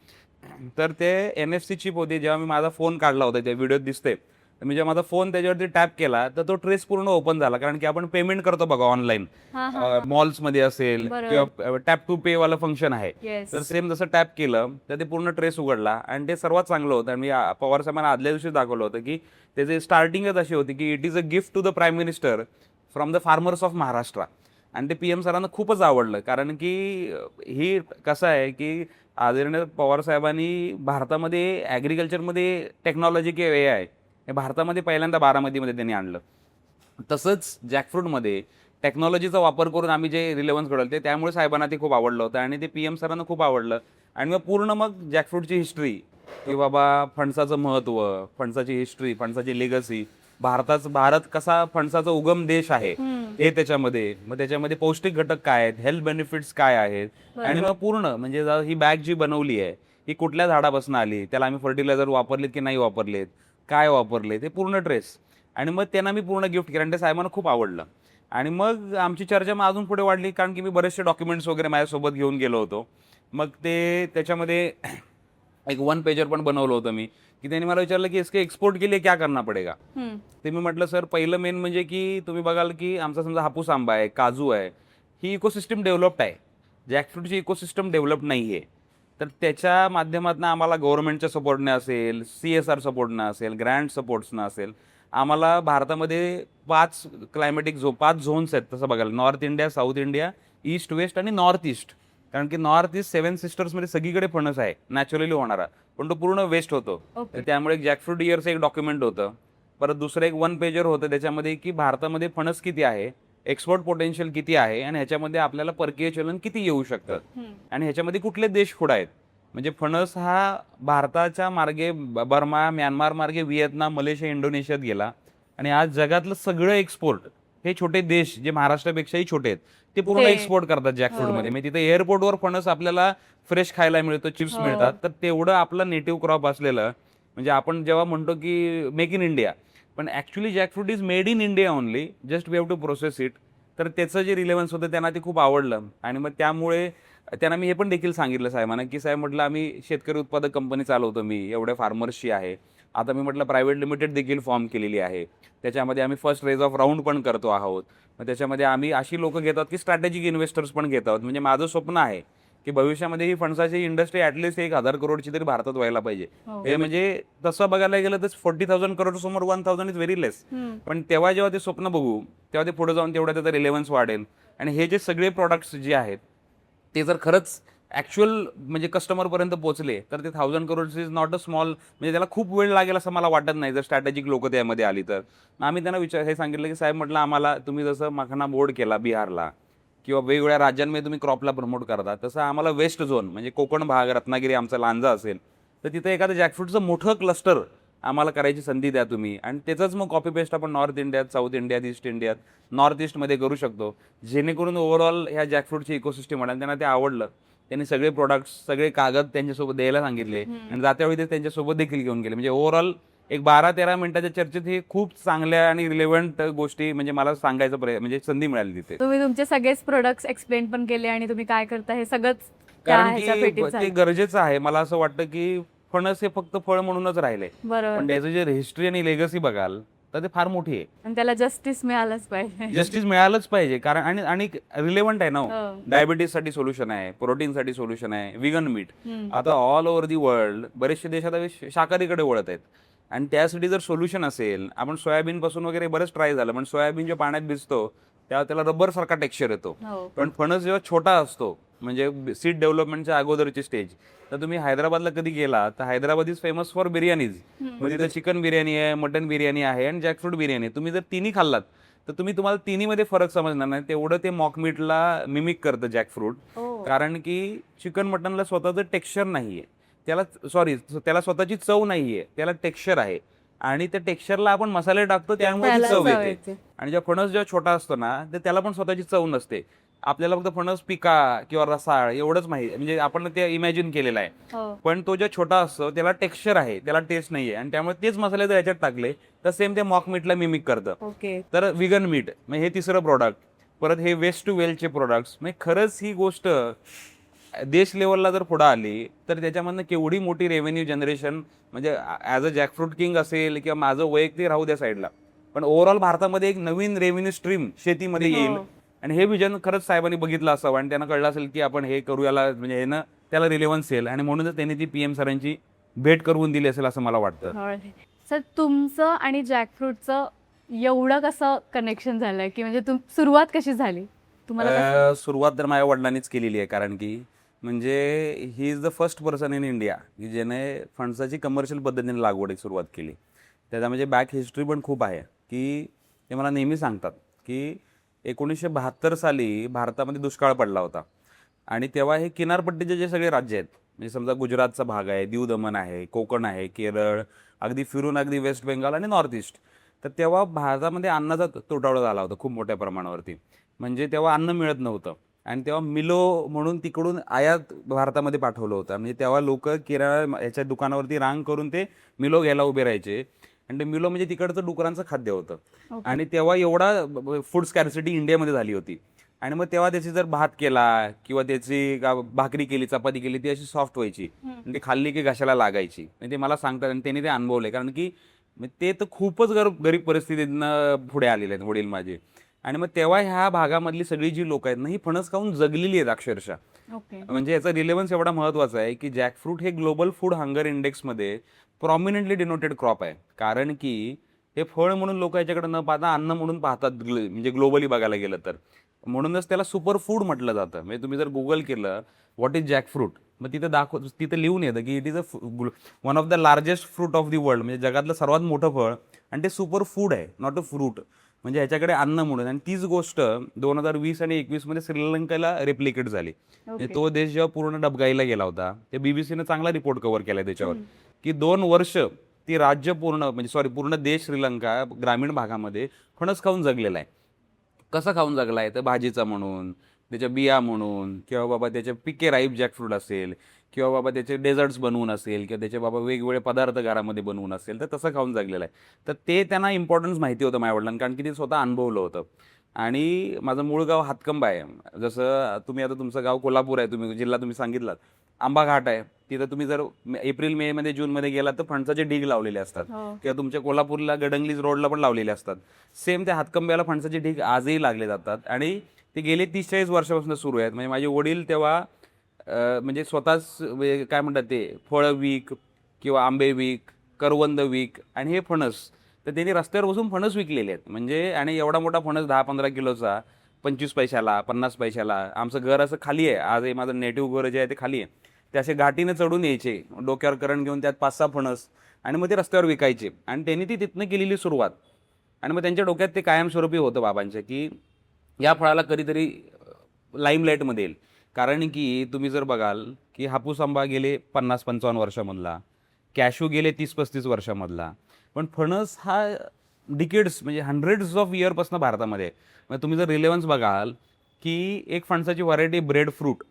तर ते NFC चिप होती. जेव्हा मी माझा फोन काढला होता त्या व्हिडिओत दिसते, तर मी जेव्हा माझा फोन त्याच्यावरती टॅप केला तर तो ट्रेस पूर्ण ओपन झाला. कारण की आपण पेमेंट करतो बघा ऑनलाईन,
हा हा
मॉल्समध्ये असेल
बरोबर.
किंवा टॅप टू पे वाला फंक्शन आहे.
येस
तर सेम जसं टॅप केलं तर ते पूर्ण ट्रेस उघडला आणि ते सर्वात चांगलं होतं. आणि मी पवार साहेबांना आदल्या दिवशी दाखवलं होतं की त्याची स्टार्टिंगच अशी होती की it is a gift to the prime minister from the farmers of Maharashtra. आणि ते PM सरांना खूपच आवडलं. कारण की ही कसं आहे की आदरणीय पवार साहेबांनी भारतामध्ये ॲग्रिकल्चरमध्ये टेक्नॉलॉजी किंवा AI हे भारतामध्ये पहिल्यांदा बारामतीमध्ये त्यांनी आणलं. तसंच जॅकफ्रूटमध्ये टेक्नॉलॉजीचा वापर करून आम्ही जे रिलेव्हन्स घडवलं ते त्यामुळे साहेबांना ते खूप आवडलं होतं आणि ते PM सरांना खूप आवडलं. आणि मग पूर्ण मग जॅकफ्रूटची हिस्ट्री की बाबा फणसाचं महत्त्व, फणसाची हिस्ट्री, फणसाची लेगसी, भारत कसा फणसाचा उगम देश आहे हे त्याच्यामध्ये, मग त्याच्यामध्ये पौष्टिक घटक काय आहेत, हेल्थ बेनिफिट्स काय आहेत आणि मग पूर्ण म्हणजे ही बॅग जी बनवली आहे ही कुठल्या झाडापासून आली, त्याला आम्ही फर्टिलायझर वापरलेत की नाही वापरलेत, काय वापरले ते पूर्ण ट्रेस. आणि मग त्यांना मी पूर्ण गिफ्ट केलं आणि ते साहेबांना खूप आवडलं. आणि मग आमची चर्चा मग अजून पुढे वाढली कारण की मी बरेचसे डॉक्युमेंट्स वगैरे माझ्यासोबत घेऊन गेलो होतो. मग ते त्याच्यामध्ये एक 1 पेजर पण बनवलं होतं मी, की त्यांनी मला विचारलं की इसके एक्सपोर्ट के लिए क्या करना पडेगा. ते मी म्हटलं सर पहिलं मेन म्हणजे की तुम्ही बघाल की आमचा समजा हापूस आंबा आहे, काजू आहे, ही इकोसिस्टम डेव्हलप्ड आहे. जॅकफ्रूटची इकोसिस्टम डेव्हलप नाही आहे. तर त्याच्या माध्यमातून आम्हाला गव्हर्नमेंटच्या सपोर्टने असेल, CSR सपोर्टनं असेल, ग्रँट सपोर्ट्सनं असेल, आम्हाला भारतामध्ये 5 झोन्स आहेत तसं बघायला. North India, south India, east west आणि नॉर्थ ईस्ट. कारण की नॉर्थ ईस्ट 7 सिस्टर्समध्ये सगळीकडे फणस आहे नॅचरली होणारा, पण तो पूर्ण वेस्ट होतो.
ओके.
तर त्यामुळे एक जॅकफ्रूट इयरचं एक डॉक्युमेंट होतं. परत दुसरं एक 1 पेजर होतं त्याच्यामध्ये की भारतामध्ये फणस किती आहे, एक्सपोर्ट पोटेन्शियल किती आहे आणि ह्याच्यामध्ये आपल्याला परकीय चलन किती येऊ शकतं आणि ह्याच्यामध्ये कुठले देश पुढे आहेत. म्हणजे फणस हा भारताच्या मार्गे बर्मा, म्यानमार मार्गे व्हिएतनाम, मलेशिया, इंडोनेशियात गेला आणि आज जगातलं सगळं एक्सपोर्ट हे छोटे देश जे महाराष्ट्रापेक्षाही छोटे आहेत ते पूर्ण
ते-
एक्सपोर्ट करतात जॅकफ्रूटमध्ये. म्हणजे तिथे एअरपोर्टवर फणस आपल्याला फ्रेश खायला मिळतं, चिप्स मिळतात. तर तेवढं आपलं नेटिव्ह क्रॉप असलेलं म्हणजे आपण जेव्हा म्हणतो की मेक इन इंडिया, पण actually jackfruit is made in India only, just we have to process it. तर त्याचं जे रिलेव्हन्स होतं त्यांना ते खूप आवडलं. आणि मग त्यामुळे त्यांना मी हे पण देखील सांगितलं साहेबांना की साहेब म्हटलं आम्ही शेतकरी उत्पादक कंपनी चालवतो, मी एवढ्या फार्मर्सची आहे. आता मी म्हटलं प्रायव्हेट लिमिटेड देखील फॉर्म केलेली आहे. त्याच्यामध्ये आम्ही फर्स्ट रेज ऑफ राऊंड पण करतो आहोत. मग त्याच्यामध्ये आम्ही अशी लोकं घेतात की स्ट्रॅटेजिक इन्व्हेस्टर्स पण घेत आहोत. म्हणजे माझं स्वप्न आहे की भविष्यामध्ये ही फणसाची इंडस्ट्री ॲटलिस्ट 1,000 करोडची तरी भारतात व्हायला पाहिजे. हे म्हणजे तसं बघायला गेलं तर 40,000 करोड समोर 1,000 इज व्हेरी लेस. पण तेव्हा जेव्हा ते स्वप्न बघू तेव्हा ते पुढे जाऊन तेवढा त्याचा रिलेव्हन्स वाढेल. आणि हे जे सगळे प्रॉडक्ट्स जे आहेत ते जर खरंच ॲक्च्युअल म्हणजे कस्टमरपर्यंत पोहोचले तर ते 1,000 crore is not a small, म्हणजे त्याला खूप वेळ लागेल असं मला वाटत नाही जर स्ट्रॅटेजिक लोकं त्यामध्ये आली तर. आम्ही त्यांना हे सांगितलं की साहेब म्हटलं आम्हाला तुम्ही जसं मखना बोर्ड केला बिहारला किंवा वेगवेगळ्या राज्यांमध्ये तुम्ही क्रॉपला प्रमोट करता, तसं आम्हाला वेस्ट झोन म्हणजे कोकण भाग, रत्नागिरी आमचा लांजा असेल तर तिथे एखादं जॅकफ्रूटचं मोठं क्लस्टर आम्हाला करायची संधी द्या तुम्ही. आणि त्याचंच मग कॉपी पेस्ट आपण नॉर्थ इंडियात, साऊथ इंडियात, ईस्ट इंडियात, नॉर्थ ईस्टमध्ये करू शकतो, जेणेकरून ओव्हरऑल ह्या जॅकफ्रूटची इकोसिस्टम वाढेल. त्यांना ते आवडलं. त्यांनी सगळे प्रोडक्ट्स, सगळे कागद त्यांच्यासोबत द्यायला सांगितले आणि जात्यावेळी ते त्यांच्यासोबत देखील घेऊन गेले. म्हणजे ओव्हरऑल एक 12-13 मिनिटाच्या चर्चेत ही खूप चांगल्या आणि रिलेव्हंट गोष्टी म्हणजे मला सांगायचं म्हणजे संधी मिळाली तिथे.
तुम्ही तुमचे सगळेच प्रोडक्ट्स एक्सप्लेन पण केले आणि तुम्ही काय करता हे सगळंच त्या
कारण
ह्याच्या
की
पेटीत
ते
झालं.
गरजेचं आहे. मला असं वाटतं की फणस हे फक्त फळ म्हणूनच राहिले,
बरोबर.
पण त्याचं जे हिस्ट्री आणि लेगसी बघाल तर ते फार मोठी आहे.
आणि त्याला जस्टिस मिळालंच पाहिजे.
जस्टिस मिळालंच पाहिजे. कारण आणि रिलेव्हंट आहे ना,
हो.
डायबिटीजसाठी सोल्युशन आहे, प्रोटीनसाठी सोल्युशन आहे, विगन मीट. आता ऑल ओव्हर दी वर्ल्ड बरेचसे देश आता शाकाहारीकडे वळत आहेत आणि त्यासाठी जर सोल्युशन असेल, आपण सोयाबीन पासून वगैरे बरंच ट्राय झालं, पण सोयाबीन जे पाण्यात भिजतो तेव्हा त्याला रबर सारखा टेक्स्चर येतो.
हो.
पण फणस जेव्हा छोटा असतो म्हणजे सीड डेव्हलपमेंटच्या अगोदरची स्टेज, तर तुम्ही हैदराबादला कधी गेला तर हैदराबाद इज फेमस फॉर बिर्याणीज. म्हणजे तिथं चिकन बिर्याणी आहे, मटन बिर्याणी आहे आणि जॅकफ्रूट बिर्याणी आहे. तुम्ही जर तिन्ही खाल्लात तर तुम्हाला तिन्हीमध्ये फरक समजणार नाही. तेवढं ते मॉक मीटला मिमिक करतं जॅकफ्रूट.
हो.
कारण की चिकन मटनला स्वतःचं टेक्स्चर नाहीये, त्याला स्वतःची चव नाहीये, त्याला टेक्स्चर आहे. आणि त्या टेक्स्चरला आपण मसाले टाकतो त्यामुळे ती
त्याला
चव
चव
येते.
येते.
आणि जेव्हा फणस जेव्हा छोटा असतो ना तर त्याला पण स्वतःची चव नसते. आपल्याला फक्त फणस पिका किंवा रसाळ एवढंच माहिती, म्हणजे आपण ते इमॅजिन केलेलं आहे.
हो.
पण तो जो छोटा असतो त्याला टेक्स्चर आहे, त्याला टेस्ट नाहीये, आणि त्यामुळे तेच मसाले जर याच्यात टाकले तर सेम ते मॉक मीटला मिमिक करतं.
ओके.
तर विगन मीट म्हणजे हे तिसरं प्रोडक्ट. परत हे वेस्ट टू वेलचे प्रोडक्ट्स, म्हणजे खरंच ही गोष्ट देश लेवलला जर पुढे आली तर त्याच्यामधनं केवढी मोठी रेव्हेन्यू जनरेशन, म्हणजे ॲज अ जॅकफ्रूट किंग असेल किंवा माझं वैयक्तिक राहू द्या साईडला, पण ओव्हरऑल भारतामध्ये एक नवीन रेव्हेन्यू स्ट्रीम शेतीमध्ये येईल.
हो.
आणि हे विजन खरंच साहेबांनी बघितलं असावं आणि त्यांना कळलं असेल की आपण हे करूयाला, म्हणजे हे ना त्याला रिलेव्हन्स येईल, आणि म्हणूनच त्यांनी ती PM सरांची भेट करून दिली असेल असं मला वाटतं.
सर, तुमचं आणि जॅकफ्रूटचं एवढं कसं कनेक्शन झालंय, की म्हणजे सुरुवात कशी झाली तुम्हाला
सुरुवात तर माझ्या वडिलांनीच केलेली आहे, कारण की म्हणजे he is the first person in India की ज्याने फणसाची कमर्शियल पद्धतीने लागवडीची सुरुवात केली. त्याचा म्हणजे बॅक हिस्ट्री पण खूप आहे, की ते मला नेहमी सांगतात की 1972 साली भारतामध्ये दुष्काळ पडला होता, आणि तेव्हा हे किनारपट्टीचे जे सगळे राज्य आहेत, म्हणजे समजा गुजरातचा भाग आहे, दीव दमण आहे, कोकण आहे, केरळ, अगदी फिरून अगदी वेस्ट बेंगाल आणि नॉर्थ ईस्ट, तर तेव्हा भारतामध्ये अन्नाचा तुटवडा झाला होता खूप मोठ्या प्रमाणावरती. म्हणजे तेव्हा अन्न मिळत नव्हतं, आणि तेव्हा मिलो म्हणून तिकडून आयात भारतामध्ये पाठवलं होतं. म्हणजे तेव्हा लोक केरळ याच्या दुकानावरती रांग करून ते मिलो घ्यायला उभे राहायचे, आणि ते मिलो म्हणजे तिकडचं डुकरांचं खाद्य होतं. आणि तेव्हा एवढा फूड स्कॅर्सिटी इंडियामध्ये झाली होती, आणि मग तेव्हा त्याची जर भात केला किंवा त्याची भाकरी केली, चपाती केली, ती अशी सॉफ्ट व्हायची आणि ती खाल्ली की घशाला लागायची. आणि ते मला सांगतात, आणि त्यांनी ते अनुभवले, कारण की ते तर खूपच गरीब परिस्थितीतनं पुढे आलेले आहेत वडील माझे. आणि मग तेव्हा ह्या भागामधली सगळी जी लोक आहेत ना, ही फणस खाऊन जगलेली आहेत अक्षरशः. म्हणजे याचा रिलेव्हन्स एवढा महत्वाचा आहे की जॅकफ्रूट हे ग्लोबल फूड हंगर इंडेक्समध्ये प्रॉमिनंटली डिनोटेड क्रॉप आहे, कारण की हे फळ म्हणून लोक याच्याकडे न पाहता अन्न म्हणून पाहतात, म्हणजे ग्लोबली बघायला गेलं तर. म्हणूनच त्याला सुपर फूड म्हटलं जातं. म्हणजे तुम्ही जर गुगल केलं व्हॉट इज जॅकफ्रूट, मग तिथं लिहून येतं की it is one of the largest fruit of the world, म्हणजे जगातलं सर्वात मोठं फळ, आणि ते सुपर फूड आहे, नॉट अ फ्रूट. म्हणजे ह्याच्याकडे अन्न म्हणून. आणि तीच गोष्ट 2020 आणि 21 मध्ये श्रीलंकेला रेप्लिकेट झाली. म्हणजे तो देश जेव्हा पूर्ण डबघाईला गेला होता, ते बीबीसीने चांगला रिपोर्ट कव्हर केलाय त्याच्यावर, की 2 वर्ष ती राज्य पूर्ण देश श्रीलंका ग्रामीण भागामध्ये फणस खाऊन जगलेला आहे. कसं खाऊन जगलाय तर भाजीचा म्हणून, त्याच्या बिया म्हणून, किंवा बाबा त्याचे पिके राईप जॅकफ्रूट असेल, किंवा बाबा त्याचे डेझर्ट्स बनवून असेल, किंवा त्याचे बाबा वेगवेगळे पदार्थ घरामध्ये बनवून असेल, तर तसं खाऊन जगलेलं आहे. तर ते त्यांना इम्पॉर्टन्स माहिती होतं माझ्या वडिलांना, कारण की ते स्वतः अनुभवलं होतं. आणि माझं मूळ गाव हातकंबा आहे. जसं तुम्ही आता तुमचं गाव कोल्हापूर आहे, जिल्हा तुम्ही सांगितलात, आंबा घाट आहे. तिथं तुम्ही जर एप्रिल मे मध्ये जून मध्ये गेलात तर फणसाचे ढीग लावलेले असतात, किंवा तुमच्या कोल्हापूरला गडंगलीज रोडला पण लावलेले असतात. सेम त्या हातकंब्याला फणसाचे ढीग आजही लागले जातात, आणि ते गेले 30-40 वर्षापासून सुरू आहेत. म्हणजे माझे वडील तेव्हा म्हणजे स्वतःच काय म्हणतात ते फळं वीक, किंवा आंबे वीक, करवंद वीक, आणि हे फणस, तर त्यांनी रस्त्यावर बसून फणस विकलेले आहेत. म्हणजे आणि एवढा मोठा फणस 10-15 किलोचा 25 पैशाला, 50 पैशाला. आमचं घर असं खाली आहे, आजही माझं नेटिव्ह घर जे आहे ते खाली आहे. ते असे घाटीने चढून यायचे, डोक्यावर करण घेऊन, त्यात 5-6 फणस, आणि मग ते रस्त्यावर विकायचे. आणि त्यांनी ती तिथनं केलेली सुरुवात. आणि मग त्यांच्या डोक्यात ते कायमस्वरूपी होतं बाबांच्या, की या फळाला कधीतरी लाईमलाईटमध्ये येईल. कारण की तुम्ही जर बघाल की हापूस आंबा गेले 50-55 वर्षामधला, कॅशू गेले 30-35 वर्षामधला, पण फणस हा डिकेड्स म्हणजे हंड्रेड्स ऑफ इयरपासून भारतामध्ये आहे. मग तुम्ही जर रिलेव्हन्स बघाल की एक फणसाची व्हरायटी ब्रेड फ्रूट,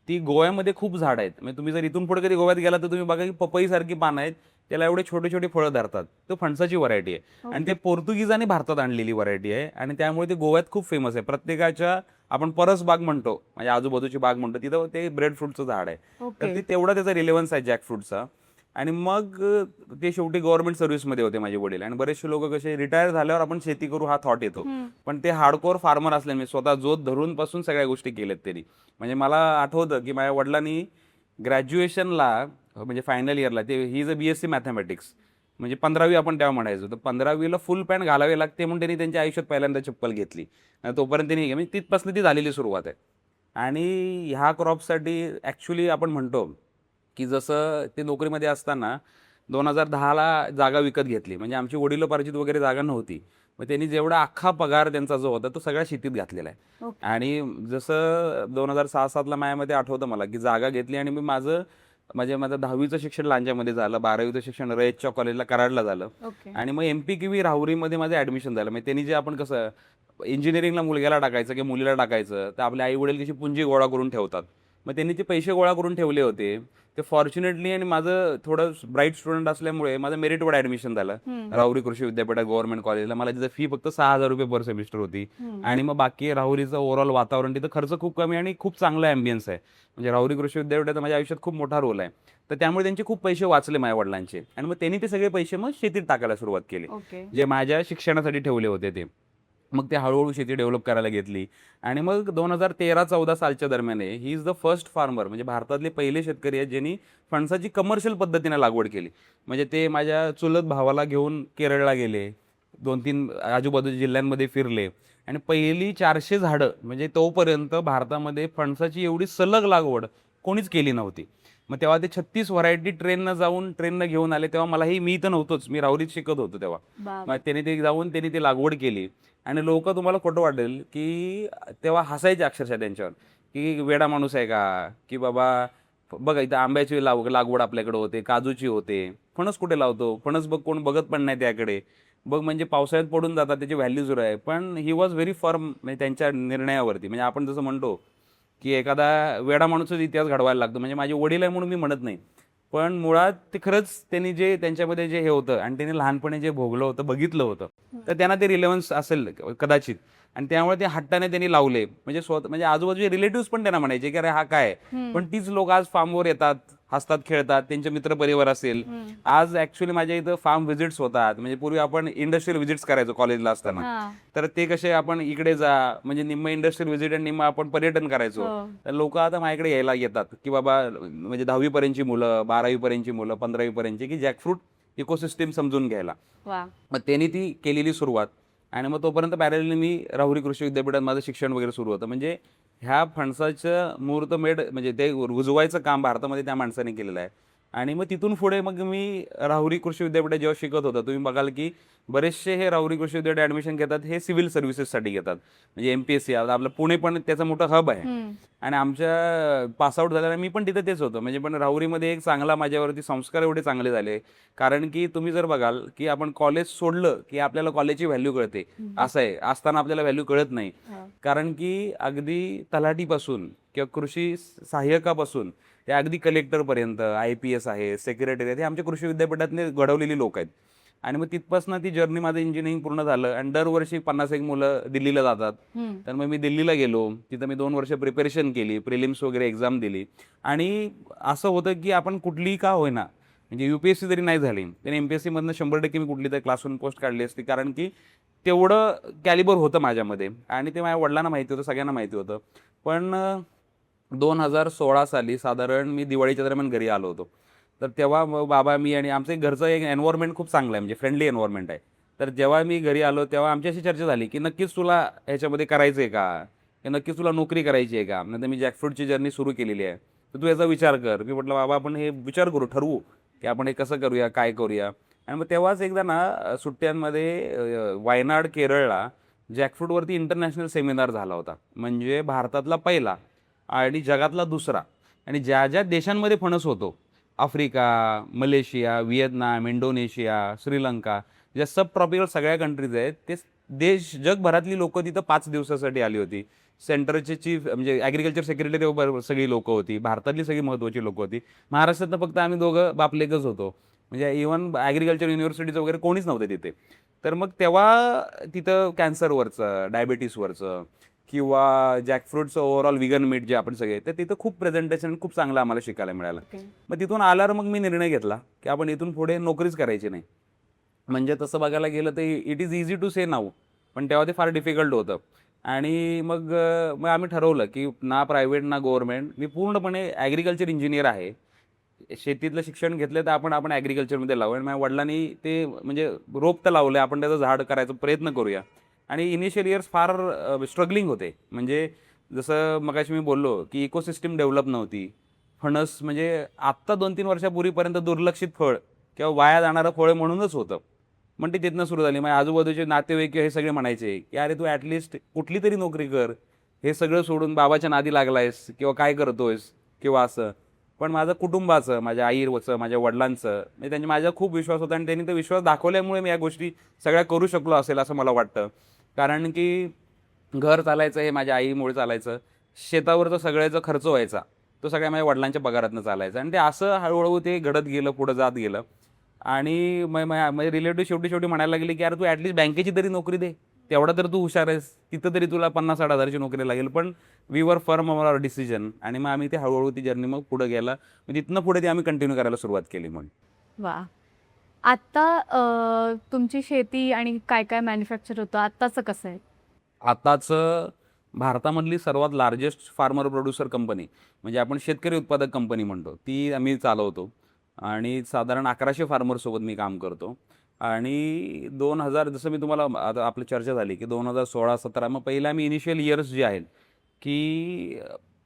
ती गोव्यामध्ये खूप झाड आहेत. म्हणजे तुम्ही जर इथून पुढे कधी गोव्यात गेला तर तुम्ही बघा की पपईसारखी पानं आहेत, त्याला एवढे छोटे छोटे फळं धरतात. तो फणसाची व्हरायटी आहे, आणि ते पोर्तुगीजांनी भारतात आणलेली व्हरायटी आहे, आणि त्यामुळे ते गोव्यात खूप फेमस आहे. प्रत्येकाच्या आपण परस बाग म्हणतो, म्हणजे आजूबाजूची बाग म्हणतो, तिथं ते ब्रेड फ्रूटचं झाड आहे. तर ते तेवढा त्याचा रिलेव्हन्स आहे जॅकफ्रूटचा. आणि मग ते शेवटी गव्हर्नमेंट सर्व्हिसमध्ये होते माझे वडील, आणि बरेचसे लोक कसे रिटायर झाल्यावर आपण शेती करू हा थॉट येतो, पण ते हार्डकोर फार्मर असल्याने स्वतः जोत धरून पासून सगळ्या गोष्टी केल्यात त्यांनी. म्हणजे मला आठवतं की माझ्या वडिलांनी ग्रॅज्युएशनला, म्हणजे फायनल इयरला, ते he is a BSc mathematics, म्हणजे 15वी आपण तेव्हा म्हणायचो, तर 15वीला फुल पॅन्ट घालावे लागते म्हणून त्यांनी त्यांच्या आयुष्यात पहिल्यांदा चप्पल घेतली. तोपर्यंत त्यांनी, म्हणजे तिथपासून ती झालेली सुरुवात आहे. आणि ह्या क्रॉपसाठी ॲक्च्युली आपण म्हणतो की जसं ते नोकरीमध्ये असताना 2010ला जागा विकत घेतली. म्हणजे आमची वडिलोपार्जित वगैरे जागा नव्हती, मग त्यांनी जेवढा अख्खा पगार त्यांचा जो होता तो सगळ्या शेतीत घातलेला आहे. आणि जसं 2006-07ला माझ्यामध्ये आठवतं मला की जागा घेतली, आणि मी माझं माझं 10वीचं शिक्षण लांजामध्ये झालं, 12वीचं शिक्षण रयतच्या कॉलेजला कराडला झालं
ओके.
आणि मग MPQV राहुरीमध्ये माझं ॲडमिशन झालं. म्हणजे त्यांनी जे आपण कसं इंजिनिअरिंगला मुलग्याला टाकायचं किंवा मुलीला टाकायचं तर आपले आई वडील कशी पुंजी गोळा करून ठेवतात. मग त्यांनी ते पैसे गोळा करून ठेवले होते ते फॉर्च्युनेटली आणि माझं थोडं ब्राईट स्टुडंट असल्यामुळे माझं मेरिटवर ॲडमिशन झालं राहुरी कृषी विद्यापीठात गव्हर्नमेंट कॉलेजला. मला तिथं फी फक्त 6,000 रुपये पर सेमिस्टर होती आणि मग बाकी राहुरीचं ओव्हरऑल वातावरण तिथं खर्च खूप कमी आणि खूप चांगला ॲम्बियन्स आहे. म्हणजे राहुरी कृषी विद्यापीठाचा माझ्या आयुष्यात खूप मोठा रोल आहे. तर त्यामुळे त्यांचे खूप पैसे वाचले माझ्या वडिलांचे आणि मग त्यांनी ते सगळे पैसे मग शेतीत टाकायला सुरुवात केली
ओके.
जे माझ्या शिक्षणासाठी ठेवले होते ते. मग ते हळूहळू शेती डेव्हलप करायला घेतली आणि मग 2013-14 सालच्या दरम्यान he is the first farmer म्हणजे भारतातले पहिले शेतकरी आहेत ज्यांनी फणसाची कमर्शियल पद्धतीने लागवड केली. म्हणजे ते माझ्या चुलत भावाला घेऊन केरळला गेले, 2-3 आजूबाजूच्या जिल्ह्यांमध्ये फिरले आणि पहिली 400 झाडं म्हणजे तोपर्यंत भारतामध्ये फणसाची एवढी सलग लागवड कोणीच केली नव्हती. मग तेव्हा ते 36 व्हरायटी ट्रेननं घेऊन आले. तेव्हा मलाही मी तर नव्हतोच, मी राहुरीत शिकत होतो तेव्हा. मग त्यांनी ते लागवड केली आणि लोक तुम्हाला खोटं वाटेल की तेव्हा हसायचे अक्षरशः त्यांच्यावर की वेडा माणूस आहे का, की बाबा बघा इथं आंब्याची लागवड आपल्याकडे होते, काजूची होते, फणस कुठे लावतो, फणस बघ कोण बघत पण नाही त्याकडे, बघ म्हणजे पावसाळ्यात पडून जातात त्याची व्हॅल्यू झिरो आहे. पण ही वॉज व्हेरी फर्म म्हणजे त्यांच्या निर्णयावरती. म्हणजे आपण जसं म्हणतो की एखादा वेडा माणूसच इतिहास घडवायला लागतो. म्हणजे माझे वडील आहे म्हणून मी म्हणत नाही, पण मुळात ते खरंच त्यांनी जे त्यांच्यामध्ये जे हे होतं आणि त्यांनी लहानपणी जे भोगलं होतं बघितलं होतं तर त्यांना ते रिलेव्हन्स असेल कदाचित आणि त्यामुळे ते हट्टाने त्यांनी लावले. म्हणजे म्हणजे आजूबाजूचे रिलेटिव्ह पण त्यांना म्हणायचे की अरे हा काय, पण तीच लोक आज फार्मवर येतात, हसतात, खेळतात, त्यांचे मित्रपरिवार असेल. आज ऍक्च्युली माझ्या इथं फार्म व्हिजिट्स होतात. म्हणजे पूर्वी आपण इंडस्ट्रियल व्हिजिट्स करायचो कॉलेजला असताना, तर ते कसे आपण इकडे जा म्हणजे निम्म इंडस्ट्रियल व्हिजिट आणि निम्म आपण पर्यटन करायचो. तर लोक आता माझ्याकडे यायला येतात की बाबा म्हणजे 10वी पर्यंतची मुलं, 12वी पर्यंतची मुलं, 15वी पर्यंतची की जॅकफ्रूट इकोसिस्टीम समजून घ्यायला. मग त्यांनी ती केलेली सुरुवात आणि मग तोपर्यंत पॅरलली मी राहुरी कृषी विद्यापीठात माझं शिक्षण वगैरे सुरू होतं. म्हणजे ह्या फणसाचं मुहूर्तमेढ म्हणजे ते रुजवायचं काम भारतामध्ये त्या माणसाने केलेलं आहे. आणि मग तिथून पुढे मग मी राहुरी कृषी विद्यापीठात जेव्हा शिकत होतो तुम्ही बघाल की बरेचसे हे राहुरी कृषी विद्यापीठ ॲडमिशन घेतात हे सिव्हिल सर्व्हिसेससाठी घेतात. म्हणजे MPSC आपलं पुणे पण त्याचं मोठं हब आहे आणि आमच्या पासआउट झाल्यावर मी पण तिथे तेच होतं. म्हणजे पण राहुरीमध्ये एक चांगला माझ्यावरती संस्कार एवढे चांगले झाले कारण की तुम्ही जर बघाल की आपण कॉलेज सोडलं की आपल्याला कॉलेजची व्हॅल्यू कळते. असं आहे, असताना आपल्याला व्हॅल्यू कळत नाही. कारण की अगदी तलाठीपासून किंवा कृषी सहाय्यकापासून ते अगदी कलेक्टरपर्यंत IPS आहे, सेक्रेटरी आहे, हे आमच्या कृषी विद्यापीठातले घडवलेली लोक आहेत. आणि मग तिथपासून ती जर्नी माझं इंजिनिअरिंग पूर्ण झालं आणि दरवर्षी 50 मुलं दिल्लीला जातात. तर मग मी दिल्लीला गेलो, तिथं मी 2 वर्ष प्रिपरेशन केली, प्रिलिम्स वगैरे एक्झाम दिली आणि असं होतं की आपण कुठलीही का होईना म्हणजे UPSC जरी नाही झाली तरी MPSC मधनं 100% मी कुठली तरी क्लास 1 पोस्ट काढली असती कारण की तेवढं कॅलिबर होतं माझ्यामध्ये आणि ते माझ्या वडिलांना माहिती होतं, सगळ्यांना माहिती होतं. पण 2016 साली साधारण मी दिवाळीच्या दरम्यान घरी आलो होतो. तर तेव्हा मग बाबा मी आणि आमचं घरचं एक एन्व्हायरमेंट खूप चांगलं आहे म्हणजे फ्रेंडली एन्व्हायरमेंट आहे. तर जेव्हा मी घरी आलो तेव्हा आमची अशी चर्चा झाली की नक्कीच तुला ह्याच्यामध्ये करायचं आहे का, नक्कीच तुला नोकरी करायची आहे का, नंतर मी जॅकफ्रूटची जर्नी सुरू केलेली आहे तर तू याचा विचार कर. मी म्हटलं बाबा आपण हे विचार करू, ठरवू की आपण हे कसं करूया, काय करूया. आणि मग तेव्हाच एकदा ना सुट्ट्यांमध्ये वायनाड केरळला जॅकफ्रूटवरती इंटरनॅशनल सेमिनार झाला होता. म्हणजे भारतातला पहिला आणि जगातला दुसरा. आणि ज्या ज्या देशांमध्ये फणस होतो Africa, Malaysia, Vietnam, Indonesia, Sri Lanka, ज्या सब ट्रॉपिकल सगळ्या कंट्रीज आहेत ते देश जगभरातली लोक तिथं 5 दिवसासाठी आली होती. सेंटरचे चीफ म्हणजे ॲग्रिकल्चर सेक्रेटरी सगळी लोक होती, भारतातली सगळी महत्त्वाची लोक होती. महाराष्ट्रातनं फक्त आम्ही दोघं बापलेकच होतो. म्हणजे इव्हन ॲग्रिकल्चर युनिव्हर्सिटीचं वगैरे कोणीच नव्हते तिथे. तर मग तेव्हा तिथं कॅन्सरवरचं, डायबिटीसवरचं किंवा जॅकफ्रूटचं ओव्हरऑल विगन मीट जे आपण सगळे तर तिथं खूप प्रेझेंटेशन खूप चांगलं आम्हाला शिकायला मिळालं. मग तिथून आल्यावर मग मी निर्णय घेतला की आपण इथून पुढे नोकरीच करायची नाही. म्हणजे तसं बघायला गेलं तर it is easy to say now, पण तेव्हा ते फार डिफिकल्ट होतं. आणि मग मग आम्ही ठरवलं की ना प्रायव्हेट ना गव्हर्नमेंट, मी पूर्णपणे ॲग्रिकल्चर इंजिनियर आहे. शेतीतलं शिक्षण घेतलं तर आपण ॲग्रिकल्चरमध्ये लावू. आणि माझ्या वडिलांनी ते म्हणजे रोप तर लावलं, आपण त्याचं झाड करायचा प्रयत्न करूया. आणि इनिशियल इयर्स फार स्ट्रगलिंग होते. म्हणजे जसं मगाशी मी बोललो की इकोसिस्टीम डेव्हलप नव्हती. फणस म्हणजे आत्ता 2-3 वर्षापूर्वीपर्यंत दुर्लक्षित फळ किंवा वाया जाणारं फळ म्हणूनच होतं. पण ती तिथनं सुरू झाली. माझ्या आजूबाजूचे नातेवाईक हे सगळे म्हणायचे की अरे तू ॲटलिस्ट कुठली तरी नोकरी कर, हे सगळं सोडून बाबाच्या नादी लागलायस किंवा काय करतोयस किंवा असं. पण माझं कुटुंबाचं, माझ्या आईचं, माझ्या वडिलांचं म्हणजे त्यांनी माझ्या खूप विश्वास होता आणि त्यांनी तो विश्वास दाखवल्यामुळे मी या गोष्टी सगळ्या करू शकलो असेल असं मला वाटतं. कारण की घर चालायचं हे माझ्या आईमुळे चालायचं. शेतावरचा सगळ्याचा खर्च व्हायचा, तो सगळ्या माझ्या वडिलांच्या पगारातनं चालायचा आणि ते असं हळूहळू ते घडत गेलं, पुढं जात गेलं. आणि माझे रिलेटिव्ह शेवटी शेवटी म्हणायला लागले की यार तू ॲटलीस्ट बँकेची तरी नोकरी दे, तेवढा तर तू हुशार आहेस, तिथं तरी तुला 50-60 हजारची नोकरी लागेल. पण we were firm our decision आणि मग आम्ही ते हळूहळू ती जर्नी मग पुढे गेला. मग तिथनं पुढे ते आम्ही कंटिन्यू करायला सुरुवात केली. मग
वा. आता तुमची शेती आणि काय काय मॅन्युफॅक्चर होतं आत्ताचं कसं आहे?
आताचं भारतामधली सर्वात लार्जेस्ट फार्मर प्रोड्युसर कंपनी म्हणजे आपण शेतकरी उत्पादक कंपनी म्हणतो, ती आम्ही चालवतो आणि साधारण 1100 फार्मरसोबत मी काम करतो. आणि 2000 जसं मी तुम्हाला आता आपली चर्चा झाली की 2016-17 मग पहिला मी इनिशियल इयर्स जे आहेत की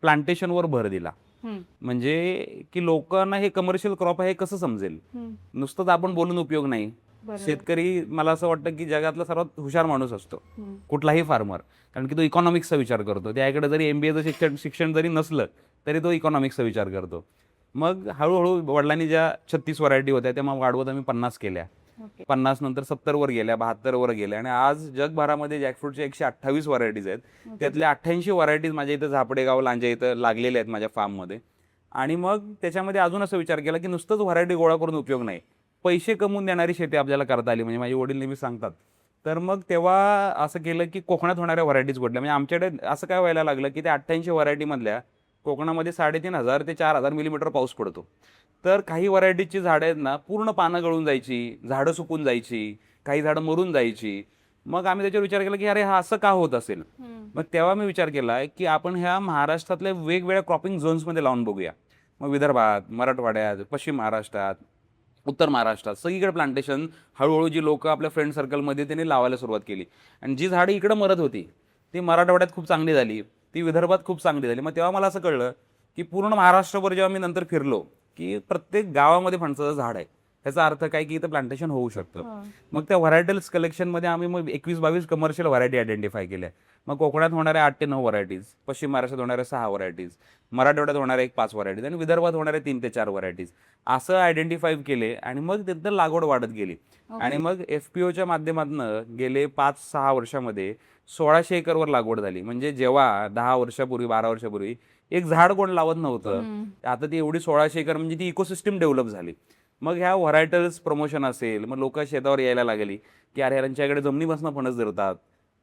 प्लांटेशनवर भर दिला. म्हणजे की लोकांना हे कमर्शियल क्रॉप आहे हे कसं समजेल. नुसतंच आपण बोलून उपयोग नाही. शेतकरी मला असं वाटतं की जगातला सर्वात हुशार माणूस असतो कुठलाही फार्मर, कारण की तो इकॉनॉमिक्सचा विचार करतो. त्याकडे जरी MBAचं शिक्षण जरी नसलं तरी तो इकॉनॉमिक्सचा विचार करतो. मग हळूहळू वडिलांनी ज्या 36 व्हरायटी होत्या त्या मग वाढवत आम्ही 50 केल्या. 50 नंतर 70 गेल्या, 72 गेल्या आणि आज जगभरामध्ये जॅकफ्रूटच्या 128 व्हरायटीज आहेत. त्यातल्या 88 व्हरायटीज माझ्या इथं झापडेगाव लांजा इथं लागलेल्या आहेत माझ्या फार्ममध्ये. आणि मग त्याच्यामध्ये अजून असा विचार केला की नुसतंच व्हरायटी गोळा करून उपयोग नाही, पैसे कमवून देणारी शेती आपल्याला करता आली. म्हणजे माझे वडील नेहमी सांगतात. तर मग तेव्हा असं केलं की कोकणात होणाऱ्या व्हरायटीज कुठल्या, म्हणजे आमच्याकडे असं काय व्हायला लागलं की त्या 88 व्हरायटीमधल्या कोकणामध्ये 3500 ते 4000 मिलीमीटर पाऊस पडतो. तर काही व्हरायटीची झाडं आहेत ना पूर्ण पानं गळून जायची, झाडं सुकून जायची, काही झाडं मरून जायची. मग आम्ही त्याच्यावर विचार केला की अरे हा असं का होत असेल. मग तेव्हा मी विचार केला की आपण ह्या महाराष्ट्रातल्या वेगवेगळ्या क्रॉपिंग झोन्समध्ये लावून बघूया. मग विदर्भात, मराठवाड्यात, पश्चिम महाराष्ट्रात, उत्तर महाराष्ट्रात सगळीकडे प्लांटेशन हळूहळू जी लोक आपल्या फ्रेंड सर्कलमध्ये त्यांनी लावायला सुरुवात केली. आणि जी झाडं इकडं मरत होती ती मराठवाड्यात खूप चांगली झाली, ती विदर्भात खूप चांगली झाली. मग तेव्हा मला असं कळलं की पूर्ण महाराष्ट्रभर जेव्हा मी नंतर फिरलो की प्रत्येक गावामध्ये फणसाचं झाड आहे, ह्याचा अर्थ काय की इथं प्लांटेशन होऊ शकतं. मग त्या व्हरायटल्स कलेक्शनमध्ये आम्ही मग 21-22 कमर्शियल व्हरायटी आयडेंटिफाय केल्या. मग कोकणात होणाऱ्या 8 ते 9 व्हरायटीज, पश्चिम महाराष्ट्रात होणाऱ्या 6 व्हरायटीज, मराठवाड्यात होणाऱ्या 5 व्हरायटीज आणि विदर्भात होणाऱ्या 3 ते 4 व्हरायटीज असं आयडेंटिफाय केले. आणि मग तिथं लागवड वाढत गेली. आणि मग FPOच्या माध्यमातून गेले 5-6 वर्षामध्ये 1600 एकरवर लागवड झाली. म्हणजे जेव्हा 10 वर्षापूर्वी 12 वर्षापूर्वी एक झाड कोण लावत नव्हतं, आता ती एवढी 1600 एकर म्हणजे ती इकोसिस्टम डेव्हलप झाली. मग ह्या व्हरायटल्स प्रमोशन असेल, मग लोक शेतावर यायला लागली की अरे यांच्याकडे जमिनीपासून फणस धरतात,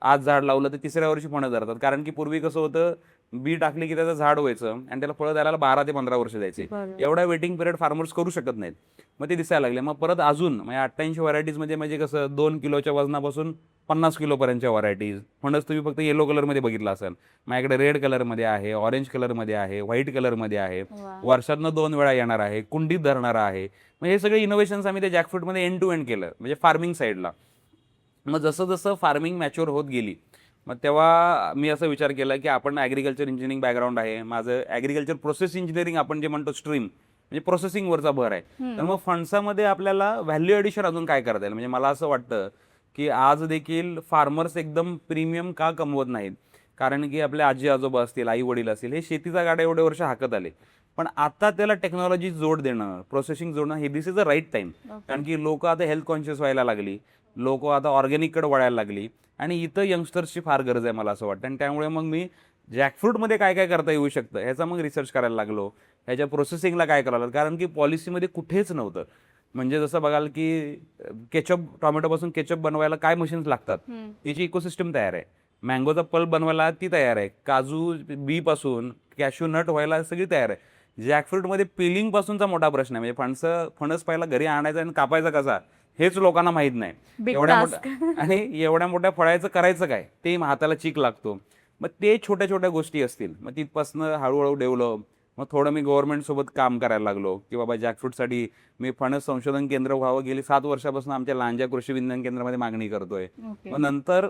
आज झाड लावलं तर तिसऱ्या वर्षी फणस धरतात. कारण की पूर्वी कसं होतं, बी टाकली की त्याचं झाड व्हायचं आणि त्याला फळं द्यायला 12 ते 15 वर्ष द्यायचे. एवढा वेटिंग पिरियड फार्मर्स करू शकत नाहीत. मग ते दिसायला लागले. मग परत अजून म्हणजे 88 व्हरायटीजमध्ये म्हणजे कसं 2 किलोच्या वजनापासून 50 किलोपर्यंतच्या व्हरायटीज. फणस तुम्ही फक्त येलो कलरमध्ये बघितला असेल, माझ्याकडे रेड कलरमध्ये आहे, ऑरेंज कलरमध्ये आहे, व्हाईट कलरमध्ये आहे, वर्षातनं 2 वेळा येणार आहे, कुंडीत धरणारा आहे. मग हे सगळे इनोव्हेशन्स आम्ही त्या जॅकफ्रूटमध्ये एंड टू एंड केलं म्हणजे फार्मिंग साईडला. मग जसं जसं फार्मिंग मॅच्युअर होत गेली मग तेव्हा मी असा विचार केला की आपण ॲग्रिकल्चर इंजिनिअरिंग बॅकग्राऊंड आहे माझं, ॲग्रिकल्चर प्रोसेस इंजिनिअरिंग आपण जे म्हणतो स्ट्रीम म्हणजे प्रोसेसिंगवरचा भर आहे. तर मग फणसामध्ये आपल्याला व्हॅल्यू ॲडिशन अजून काय करता येईल. म्हणजे मला असं वाटतं की आज देखील फार्मर्स एकदम प्रीमियम का कमवत नाहीत, कारण की आपले आजी आजोबा असतील, आई वडील असतील, हे शेतीचा गाडा एवढे वर्ष हाकत आले. पण आता त्याला टेक्नॉलॉजी जोड देणं, प्रोसेसिंग जोडणं हे दिस इज अ राईट टाइम. कारण की लोक आता हेल्थ कॉन्शियस व्हायला लागली, लोक आता ऑर्गॅनिककडे वळायला लागली आणि इथं यंगस्टर्सची फार गरज आहे मला असं वाटतं. आणि त्यामुळे मग मी जॅकफ्रूटमध्ये काय काय करता येऊ शकतं ह्याचा मग रिसर्च करायला लागलो, ह्याच्या प्रोसेसिंगला काय करायला लागलं. कारण की पॉलिसीमध्ये कुठेच नव्हतं. म्हणजे जसं बघाल की केचप, टोमॅटोपासून केचप बनवायला काय मशीन्स लागतात, त्याची इकोसिस्टम तयार आहे. मँगोचा पल्प बनवायला ती तयार आहे. काजू बीपासून कॅश्यू नट व्हायला सगळी तयार आहे. जॅकफ्रूटमध्ये पिलिंग पासूनचा मोठा प्रश्न आहे. म्हणजे फणस पहिला घरी आणायचा आणि कापायचा कसा हेच लोकांना माहीत नाही. एवढ्या मोठ्या आणि एवढ्या मोठ्या फळाचं करायचं काय ते हाताला चीक लागतो. मग ते छोट्या छोट्या गोष्टी असतील. मग तिथपासून हळूहळू डेव्हलप. मग थोडं मी गव्हर्नमेंटसोबत काम करायला लागलो की बाबा जॅकफ्रूटसाठी मी फणस संशोधन केंद्र व्हावं. गेली 7 वर्षापासून आमच्या लांजा कृषी विज्ञान केंद्रामध्ये मागणी करतोय. मग नंतर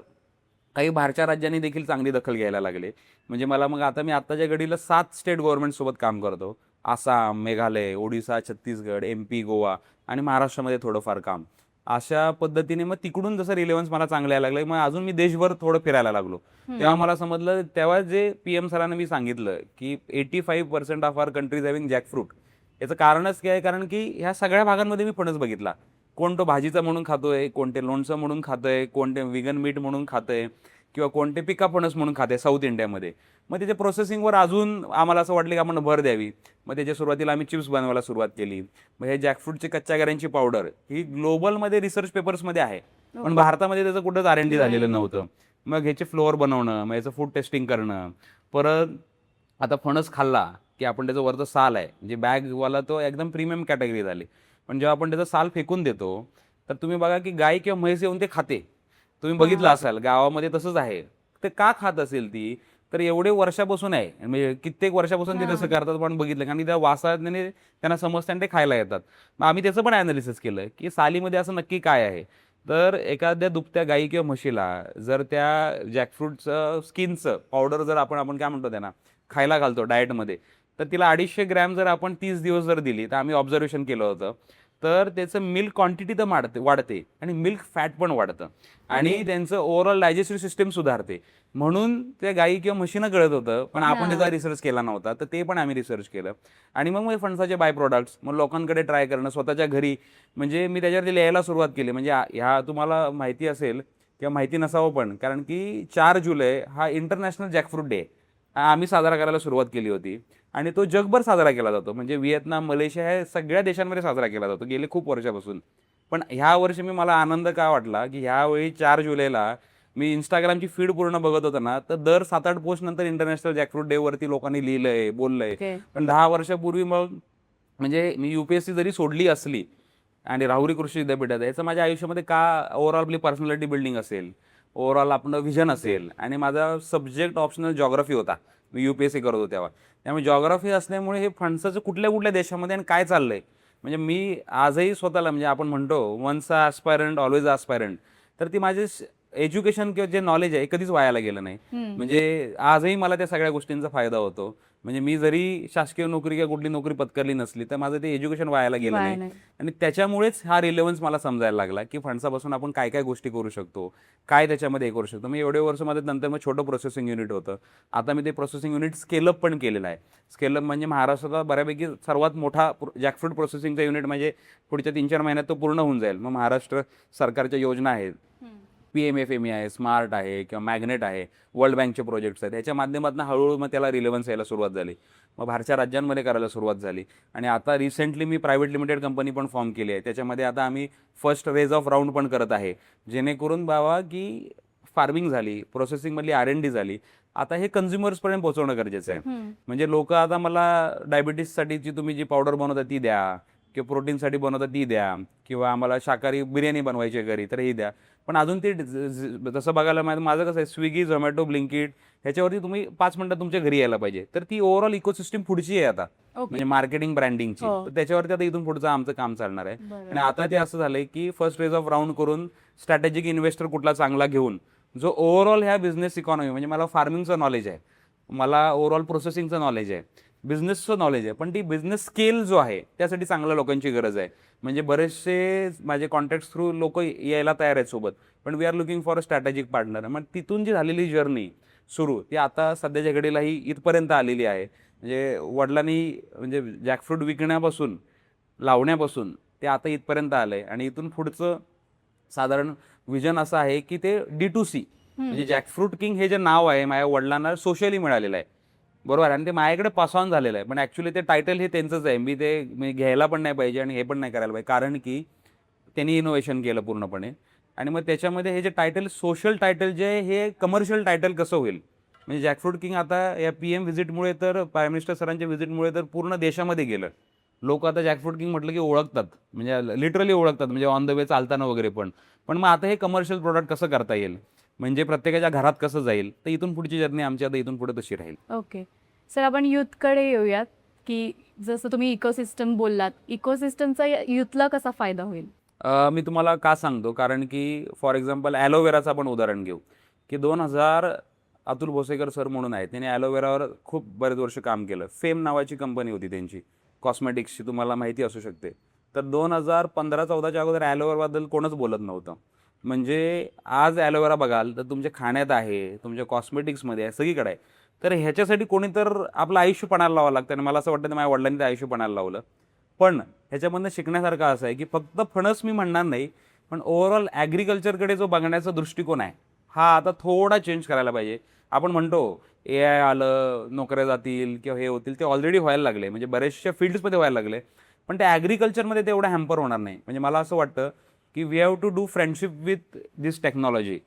काही बाहेरच्या राज्यांनी देखील चांगली दखल घ्यायला लागले. म्हणजे मला मग आता मी आत्ताच्या घडीला 7 स्टेट गव्हर्नमेंटसोबत काम करतो. आसाम, मेघालय, ओडिसा, छत्तीसगड, MP, गोवा आणि महाराष्ट्रामध्ये थोडंफार काम. अशा पद्धतीने मग तिकडून जसं रिलेव्हन्स मला चांगलं यायला लागलं, मग अजून मी देशभर थोडं फिरायला लागलो. तेव्हा मला समजलं, तेव्हा जे PM सरांना मी सांगितलं की 85% of our countries having jackfruit. याचं कारणच काय आहे, कारण की ह्या सगळ्या भागांमध्ये मी फणस बघितला. कोण तो भाजीचा म्हणून खातोय, कोण ते लोणचं म्हणून खातोय, कोण ते विगन मीट म्हणून खातंय, किंवा कोणते पिका फणस म्हणून खाते साऊथ इंडियामध्ये. मग त्याच्या प्रोसेसिंगवर अजून आम्हाला असं वाटलं की आपण भर द्यावी. मग त्याच्या सुरुवातीला आम्ही चिप्स बनवायला सुरुवात केली. मग हे जॅकफ्रूटची कच्च्या कैऱ्यांची पावडर ही ग्लोबलमध्ये रिसर्च पेपर्समध्ये आहे, पण भारतामध्ये त्याचं कुठंच R&D झालेलं नव्हतं. मग ह्याचे फ्लोअर बनवणं, मग याचं फूड टेस्टिंग करणं. परत आता फणस खाल्ला की आपण त्याचं वरचं साल आहे, म्हणजे बॅगवाला तो एकदम प्रीमियम कॅटेगरी झाली. पण जेव्हा आपण त्याचं साल फेकून देतो, तर तुम्ही बघा की गाय किंवा म्हैस येऊन ते खाते. तुम्ही बघितलं असाल गावामध्ये तसंच आहे. ते का खात असेल ती, तर एवढे वर्षापासून आहे, म्हणजे कित्येक वर्षापासून ते तसं करतात. पण बघितलं, कारण त्या वासाने त्यांना समजतं आणि ते खायला येतात. मग आम्ही त्याचं पण ॲनालिसिस केलं की सालीमध्ये असं नक्की काय आहे. तर एखाद्या दुभत्या गाई किंवा म्हशीला जर त्या जॅकफ्रूटचं स्किनचं पावडर जर आपण काय म्हणतो त्यांना खायला घालतो डाएटमध्ये, तर तिला 250 ग्रॅम जर आपण 30 दिवस जर दिली, तर आम्ही ऑब्झर्वेशन केलं होतं, तर त्याचं मिल्क क्वांटिटी तर वाढते आणि मिल्क फॅट पण वाढतं आणि त्यांचं ओव्हरऑल डायजेस्टिव्ह सिस्टम सुधारते. म्हणून त्या गाई किंवा म्हशीनं कळत होतं, पण आपण त्याचा रिसर्च केला नव्हता. तर ते पण आम्ही रिसर्च केलं आणि मग फणसाचे बाय प्रोडक्ट्स मग लोकांकडे ट्राय करणं स्वतःच्या घरी. म्हणजे मी त्याच्यावरती लिहायला सुरुवात केली. म्हणजे ह्या तुम्हाला माहिती असेल किंवा माहिती नसावं, पण कारण की 4 जुलै हा इंटरनॅशनल जॅकफ्रूट डे आम्ही साजरा करायला सुरुवात केली होती आणि तो जगभर साजरा केला जातो. म्हणजे व्हिएतनाम, मलेशिया ह्या सगळ्या देशांमध्ये साजरा केला जातो गेले खूप वर्षापासून. पण ह्या वर्षी मला आनंद का वाटला की ह्यावेळी 4 जुलैला मी इंस्टाग्रामची फीड पूर्ण बघत होतो ना, तर दर 7-8 पोस्ट नंतर इंटरनॅशनल जॅकफ्रूट डे वरती लोकांनी लिहिलंय, बोललंय. पण 10 वर्षापूर्वी म्हणजे मी UPSC जरी सोडली असली आणि राहुरी कृषी विद्यापीठात याचं माझ्या आयुष्यामध्ये का ओव्हरऑल आपली पर्सनॅलिटी बिल्डिंग असेल, ओव्हरऑल आपलं व्हिजन असेल, आणि माझा सब्जेक्ट ऑप्शनल जॉग्राफी होता. मी UPSC करत होतो तेव्हा. त्यामुळे जॉग्राफी असल्यामुळे हे फणसाचं कुठल्या कुठल्या देशामध्ये आणि काय चाललंय, म्हणजे मी आजही स्वतःला, म्हणजे आपण म्हणतो वन्स अ ॲस्पायरंट ऑलवेज ॲस्पायरंट, तर ती माझे एज्युकेशन किंवा जे नॉलेज आहे कधीच वायाला गेलं नाही. म्हणजे आजही मला त्या सगळ्या गोष्टींचा फायदा होतो. म्हणजे मी जरी शासकीय नोकरी किंवा कुठली नोकरी पत्करली नसली, तर माझं ते एज्युकेशन वायाला गेलं नाही. आणि त्याच्यामुळेच हा रिलेव्हन्स मला समजायला लागला की फणसापासून आपण काय काय गोष्टी करू शकतो, काय त्याच्यामध्ये हे करू शकतो. मी एवढे वर्ष मध्ये नंतर मग छोटं प्रोसेसिंग युनिट होतं. आता मी ते प्रोसेसिंग युनिट स्केलअप पण केलेलं आहे. स्केलअप म्हणजे महाराष्ट्राचा बऱ्यापैकी सर्वात मोठा जॅकफ्रूट प्रोसेसिंगचा युनिट, म्हणजे पुढच्या 3-4 महिन्यात तो पूर्ण होऊन जाईल. मग महाराष्ट्र सरकारच्या योजना आहेत, PMFME आहे, स्मार्ट आहे किंवा मॅग्नेट आहे, वर्ल्ड बँकचे प्रोजेक्ट्स आहेत, याच्या माध्यमातून हळूहळू मग त्याला रिलेव्हन्स यायला सुरुवात झाली. मग बाहेरच्या राज्यांमध्ये करायला सुरुवात झाली. आणि आता रिसेंटली मी प्रायव्हेट लिमिटेड कंपनी पण फॉर्म केली आहे. त्याच्यामध्ये आता आम्ही फर्स्ट रेज ऑफ राऊंड पण करत आहे, जेणेकरून बाबा की फार्मिंग झाली, प्रोसेसिंगमधली R&D झाली, आता हे कन्झ्युमर्सपर्यंत पोहोचवणं गरजेचं आहे. म्हणजे लोक आता मला डायबिटीससाठीची तुम्ही जी पावडर बनवता ती द्या, किंवा प्रोटीनसाठी बनवता ती द्या, किंवा आम्हाला शाकाहारी बिर्याणी बनवायची घरी तर ही द्या. पण अजून ते जसं बघायला माझं कसं आहे, स्विगी, झोमॅटो, ब्लिंकिट ह्याच्यावरती तुम्ही 5 मिनिटात तुमच्या घरी यायला पाहिजे. तर ती ओव्हरऑल इकोसिस्टम पुढची आहे आता, म्हणजे मार्केटिंग ब्रँडिंगची. तर त्याच्यावरती आता इथून पुढचं आमचं काम चालणार आहे. आणि आता ते असं झालंय की फर्स्ट रेज ऑफ राऊंड करून स्ट्रॅटेजिक इन्व्हेस्टर कुठला चांगला घेऊन, जो ओव्हरऑल ह्या बिझनेस इकॉनॉमी, म्हणजे मला फार्मिंगचं नॉलेज आहे, मला ओव्हरऑल प्रोसेसिंगचं नॉलेज आहे, बिझनेसचं नॉलेज आहे, पण ती बिझनेस स्केल जो आहे त्यासाठी चांगल्या लोकांची गरज आहे. म्हणजे बरेचसे माझे कॉन्टॅक्ट्स थ्रू लोक यायला तयार आहेत सोबत, पण we are looking for a strategic partner. मग तिथून जी झालेली जर्नी सुरू ती आता सध्याच्या घडीलाही इथपर्यंत आलेली आहे. म्हणजे वडिलांनी म्हणजे जॅकफ्रूट विकण्यापासून, लावण्यापासून ते आता इथपर्यंत आलंय. आणि इथून पुढचं साधारण विजन असं आहे की ते D2C, म्हणजे जॅकफ्रूट किंग हे जे नाव आहे माझ्या वडिलांना सोशली मिळालेलं आहे, बरोबर. आणि ते माझ्याकडे पास ऑन झालेलं आहे, पण ॲक्च्युली ते टायटल हे त्यांचंच आहे. मी घ्यायला पण नाही पाहिजे आणि हे पण नाही करायला पाहिजे, कारण की त्यांनी इनोव्हेशन केलं पूर्णपणे. आणि मग त्याच्यामध्ये हे जे टायटल, सोशल टायटल जे आहे, हे कमर्शियल टायटल कसं होईल. म्हणजे जॅकफ्रूट किंग आता या PM व्हिजिटमुळे, तर प्राईम मिनिस्टर सरांच्या व्हिजिटमुळे तर पूर्ण देशामध्ये गेलं. लोक आता जॅकफ्रूट किंग म्हटलं की ओळखतात, म्हणजे लिटरली ओळखतात, म्हणजे ऑन द वे चालताना वगैरे पण. पण मग आता हे कमर्शियल प्रोडक्ट कसं करता येईल, म्हणजे प्रत्येकाच्या घरात कसं जाईल, तर इथून पुढची जर्नी आमची आता इथून पुढे तशी राहील.
ओके सर, आपण यूथकडे येऊयात की जसं तुम्ही इकोसिस्टम बोललात, इकोसिस्टमचा यूथला कसा फायदा होईल?
मी तुम्हाला का सांगतो, कारण की फॉर एक्झाम्पल ॲलोवेराचं आपण उदाहरण घेऊ की 2000 अतुल भोसेकर सर म्हणून आहेत, त्यांनी ॲलोवेरावर खूप बरेच वर्ष काम केलं. फेम नावाची कंपनी होती त्यांची, कॉस्मेटिक्सची, तुम्हाला माहिती असू शकते. तर 2015-14च्या अगोदर ॲलोवेराबद्दल कोणच बोलत नव्हतं. म्हणजे आज ॲलोवेरा बघाल तर तुमच्या खाण्यात आहे, तुमच्या कॉस्मेटिक्समध्ये आहे, सगळीकडे आहे. तर ह्याच्यासाठी कोणी तर आपलं आयुष्य पणाला लावावं लागतं आणि मला असं वाटतं माझ्या वडिलांनी ते आयुष्य पणाला लावलं. पण ह्याच्यामधनं शिकण्यासारखं असं आहे की फक्त फणस मी म्हणणार नाही, पण ओव्हरऑल ॲग्रिकल्चरकडे जो बघण्याचा दृष्टिकोन आहे हा आता थोडा चेंज करायला पाहिजे. आपण म्हणतो AI आलं, नोकऱ्या जातील किंवा हे होतील, ते ऑलरेडी व्हायला लागले, म्हणजे बऱ्याचशा फील्ड्समध्ये व्हायला लागले. पण ते ॲग्रिकल्चरमध्ये ते एवढं हॅम्पर होणार नाही. म्हणजे मला असं वाटतं की we have to do friendship with this technology.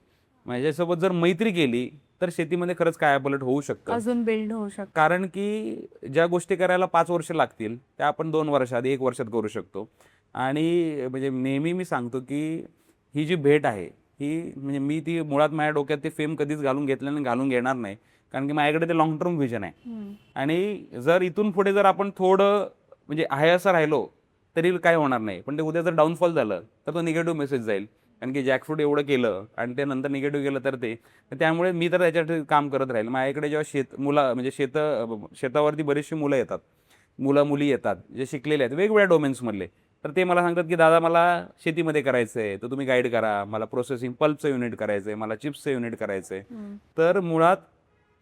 माझ्यासोबत जर मैत्री केली तर शेतीमध्ये खरंच कायापालट होऊ शकतं.
अजून बिल्ड होऊ शकतो.
कारण की ज्या गोष्टी करायला 5 वर्ष लागतील त्या आपण 2 वर्षात 1 वर्षात करू शकतो. आणि म्हणजे नेहमी मी सांगतो की ही जी भेट आहे ही म्हणजे मी ती मुळात माझ्या डोक्यात ते फेम कधीच घालून घेतलं आणि घालून घेणार नाही. कारण की माझ्याकडे ते लॉंग टर्म व्हिजन आहे. आणि जर इथून पुढे जर आपण थोडं म्हणजे आहे असं राहिलो तरी काय होणार नाही. पण ते उद्या जर डाऊनफॉल झालं तर तो निगेटिव्ह मेसेज जाईल. कारण की जॅकफ्रूट एवढं केलं आणि ते नंतर निगेटिव्ह गेलं तर त्यामुळे मी तर त्याच्यासाठी काम करत राहील. माझ्याकडे जेव्हा म्हणजे शेतावरती बरीचशी मुलं येतात, मुली येतात जे शिकलेले आहेत वेगवेगळ्या डोमेन्समधले. तर ते मला सांगतात की दादा मला शेतीमध्ये करायचं आहे, तर तुम्ही गाईड करा. मला प्रोसेसिंग पल्पचं युनिट करायचं आहे, मला चिप्सचं युनिट करायचं आहे. तर मुळात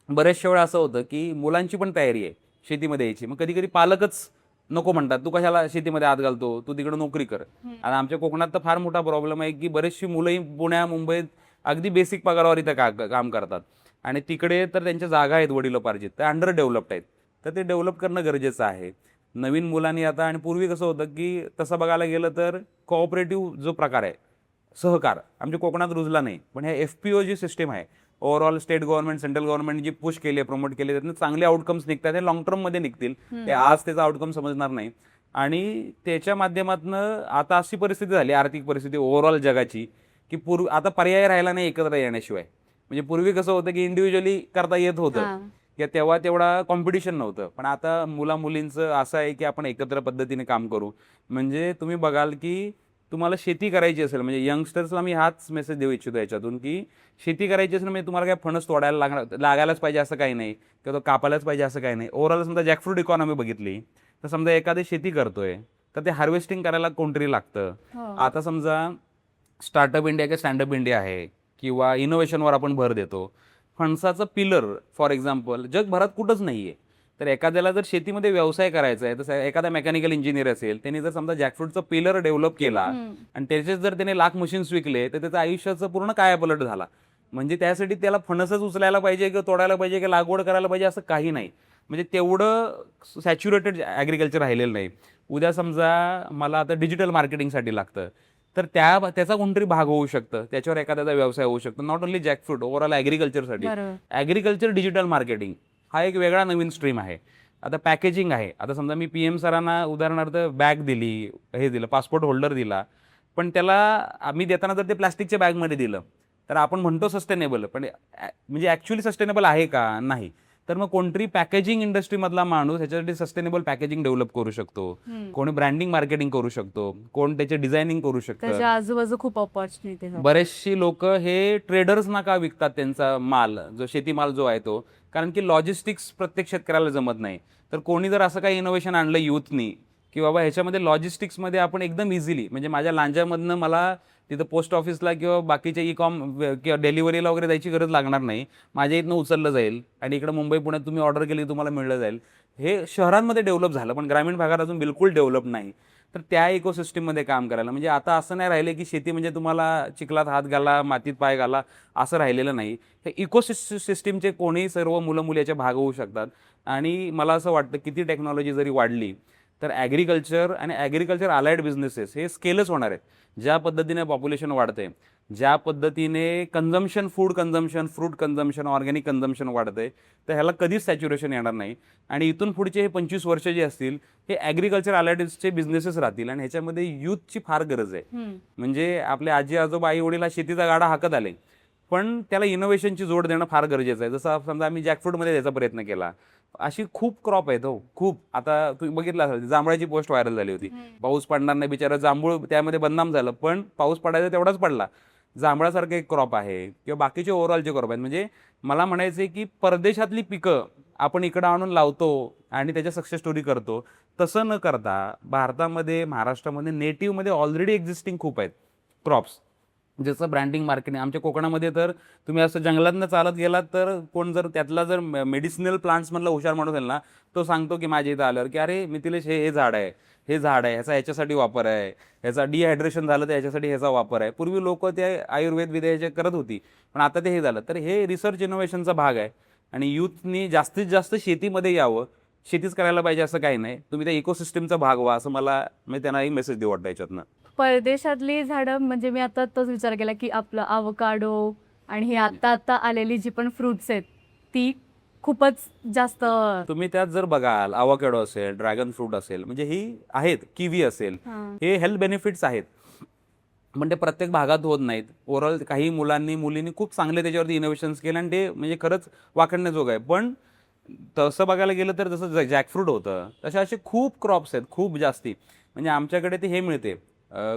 बऱ्याचशा वेळा असं होतं की मुलांची पण तयारी आहे शेतीमध्ये यायची. मग कधी कधी पालकच नको म्हणतात, तू कशाला शेतीमध्ये हात घालतो, तू तिकडे नोकरी कर. आता आमच्या कोकणात तर फार मोठा प्रॉब्लेम आहे की बरेचशी मुलंही पुण्या मुंबईत अगदी बेसिक पगारावर इथं काम करतात आणि तिकडे तर त्यांच्या जागा आहेत वडिलोपार्जित, तर अंडर डेव्हलप्ड आहेत. तर ते डेव्हलप करणं गरजेचं आहे नवीन मुलांनी आता. आणि पूर्वी कसं होतं की तसं बघायला गेलं तर कोऑपरेटिव्ह जो प्रकार आहे, सहकार आमच्या कोकणात रुजला नाही. पण ह्या FPO जी सिस्टीम आहे, overall state government central government जी पुश केली आहे, प्रमोट केली, त्यातून चांगले आउटकम्स निघतात. हे लॉंग टर्ममध्ये निघतील, ते आज त्याचा आउटकम समजणार नाही. आणि त्याच्या माध्यमातून आता अशी परिस्थिती झाली, आर्थिक परिस्थिती ओव्हरऑल जगाची, की आता पर्याय राहिला नाही एकत्र येण्याशिवाय. म्हणजे पूर्वी कसं होतं की इंडिव्हिज्युअली करता येत होतं किंवा तेव्हा तेवढा कॉम्पिटिशन नव्हतं. पण आता मुलींचं असं आहे की आपण एकत्र पद्धतीने काम करू. म्हणजे तुम्ही बघाल की तुम्हाला शेती करायची असेल, म्हणजे यंगस्टर्सला मी हाच मेसेज देऊ इच्छितो याच्यातून की शेती करायची असेल म्हणजे तुम्हाला काय फणस तोडायला लागायलाच पाहिजे असं काही नाही, किंवा तो कापायलाच पाहिजे असं काही नाही. ओव्हरऑल समजा जॅकफ्रूट इकॉनॉमी बघितली तर समजा एखादी शेती करतोय तर ते हार्वेस्टिंग करायला कोणतरी लागतं. आता समजा स्टार्टअप इंडिया किंवा स्टँडअप इंडिया आहे किंवा इनोव्हेशनवर आपण भर देतो. फणसाचं पिलर फॉर एक्झाम्पल जगभरात कुठंच नाही आहे. तर एखाद्याला जर शेतीमध्ये व्यवसाय करायचा आहे, तर एखादा मेकॅनिकल इंजिनियर असेल, त्यांनी जर समजा जॅकफ्रूटचं पिलर डेव्हलप केला आणि त्याचे जर त्याने लाख मशीन्स विकले तर त्याचं आयुष्याचं पूर्ण कायापलट झाला. म्हणजे त्यासाठी त्याला फणसच उचलायला पाहिजे किंवा तोडायला पाहिजे किंवा लागवड करायला पाहिजे असं काही नाही. म्हणजे तेवढं सॅच्युरेटेड ॲग्रिकल्चर राहिलेलं नाही. उद्या समजा मला आता डिजिटल मार्केटिंगसाठी लागतं, तर त्याचा कोणतरी भाग होऊ शकतं, त्याच्यावर एखाद्याचा व्यवसाय होऊ शकतो. नॉट ओन्ली जॅकफ्रूट, ओव्हरऑल ॲग्रिकल्चरसाठी ॲग्रिकल्चर डिजिटल मार्केटिंग हा एक वेगळा नवीन स्ट्रीम आहे. आता पॅकेजिंग आहे. आता समजा मी PM सरांना उदाहरणार्थ बॅग दिली, हे दिलं, पासपोर्ट होल्डर दिला, पण त्याला आम्ही देताना जर ते प्लास्टिकच्या बॅगमध्ये दिलं तर आपण म्हणतो सस्टेनेबल, पण म्हणजे ॲक्च्युअली सस्टेनेबल आहे का? नाही. तर मग कोणतरी पॅकेजिंग इंडस्ट्रीमधला माणूस ह्याच्यासाठी सस्टेनेबल पॅकेजिंग डेव्हलप करू शकतो, कोणी ब्रँडिंग मार्केटिंग करू शकतो, कोण त्याचे डिझायनिंग करू शकतो.
त्याच्या आजूबाजू खूप ऑपॉर्च्युनिटी.
बरेचशी लोक हे ट्रेडर्सना का विकतात त्यांचा माल, जो शेतीमाल जो आहे तो, कारण की लॉजिस्टिक्स प्रत्येक शेतकऱ्याला जमत नाही. तर कोणी जर असं काही इनोव्हेशन आणलं युथनी की बाबा ह्याच्यामध्ये लॉजिस्टिक्समध्ये आपण एकदम इझिली, म्हणजे माझ्या लांजामधनं मला तिथं पोस्ट ऑफिसला किंवा बाकीच्या किंवा डिलिव्हरीला वगैरे जायची गरज लागणार नाही. माझ्या इथनं उचललं जाईल आणि इकडं मुंबई पुण्यात तुम्ही ऑर्डर केली तुम्हाला मिळलं जाईल. हे शहरांमध्ये डेव्हलप झालं, पण ग्रामीण भागात अजून बिलकुल डेव्हलप नाही. तर त्या इकोसिस्टीममध्ये काम करायला, म्हणजे आता असं नाही राहिले की शेती म्हणजे तुम्हाला चिखलात हात घाला, मातीत पाय घाला, असं राहिलेलं नाही. हे इकोसिस्टीमचे कोणी सर्व मुली याच्या भाग होऊ शकतात. आणि मला असं वाटतं किती टेक्नॉलॉजी जरी वाढली तर ॲग्रिकल्चर आणि ॲग्रिकल्चर अलाइड बिझनेसेस हे स्केलच होणार आहेत. ज्या पद्धतीने पॉप्युलेशन वाढते, ज्या पद्धतीने food consumption, fruit consumption, organic consumption वाढतंय, तर ह्याला कधीच सॅच्युरेशन येणार नाही. आणि इथून पुढचे हे 25 वर्ष जे असतील हे ॲग्रिकल्चर अलाइडचे बिझनेसेस राहतील आणि ह्याच्यामध्ये युथची फार गरज आहे. म्हणजे आपले आजी आजोबा आई वडील शेतीचा गाडा हाकत आले, पण त्याला इनोव्हेशनची जोड देणं फार गरजेचं आहे. जसं समजा आम्ही जॅकफ्रूटमध्ये त्याचा प्रयत्न केला. अशी खूप क्रॉप आहेत हो, खूप. आता तुम्ही बघितलं असेल जांभळाची पोस्ट व्हायरल झाली होती. पाऊस पडणार नाही, बिचारा जांभूळ त्यामध्ये बदनाम झालं, पण पाऊस पडायचा तेवढाच पडला. जांभळासारखं एक क्रॉप आहे किंवा बाकीचे ओव्हरऑलचे क्रॉप आहेत. म्हणजे मला म्हणायचं आहे की परदेशातली पिकं आपण इकडं आणून लावतो आणि त्याच्या सक्सेस स्टोरी करतो, तसं न करता भारतामध्ये, महाराष्ट्रामध्ये नेटिव्हमध्ये ऑलरेडी एक्झिस्टिंग खूप आहेत क्रॉप्स, ज्याचं ब्रँडिंग मार्केटिंग. आमच्या कोकणामध्ये तर तुम्ही असं जंगलातनं चालत गेलात तर कोण जर त्यातला जर मेडिसिनल प्लांट्समधला हुशार माणूस आहे ना, तो सांगतो की माझ्या इथं आल्यावर की अरे मिथिलेश हे झाड आहे, हे झाड आहे, ह्याचा ह्याच्यासाठी वापर आहे, ह्याचा डिहायड्रेशन झालं तर ह्याच्यासाठी ह्याचा वापर आहे. पूर्वी लोक ते आयुर्वेद विद्या करत होती, पण आता ते हे झालं. तर हे रिसर्च इनोव्हेशनचा भाग आहे आणि युथनी जास्तीत जास्त शेतीमध्ये यावं. शेतीच करायला पाहिजे असं काही नाही, तुम्ही त्या इकोसिस्टमचा भाग व्हा, असं मला म्हणजे त्यांना एक मेसेज देऊ वाटतं याच्यातनं.
परदेशातली झाडं म्हणजे मी आता तोच विचार केला की आपलं अवकाडो आणि ही आता आलेली जी पण फ्रुट्स आहेत ती खूपच जास्त
तुम्ही त्यात जर बघाल अवोकॅडो असेल, ड्रॅगन फ्रूट असेल, म्हणजे ही आहेत, किवी असेल,
हां.
हे हेल्थ बेनिफिट्स आहेत. पण ते प्रत्येक भागात होत नाहीत. ओव्हरऑल काही मुलींनी खूप चांगले त्याच्यावरती इनोव्हेशन्स केले आणि ते म्हणजे खरंच वाखाणण्याजोगं आहे. पण तसं बघायला गेलं तर जसं जॅकफ्रूट होतं, तसे असे खूप क्रॉप्स आहेत, खूप जास्ती. म्हणजे आमच्याकडे ते हे मिळते,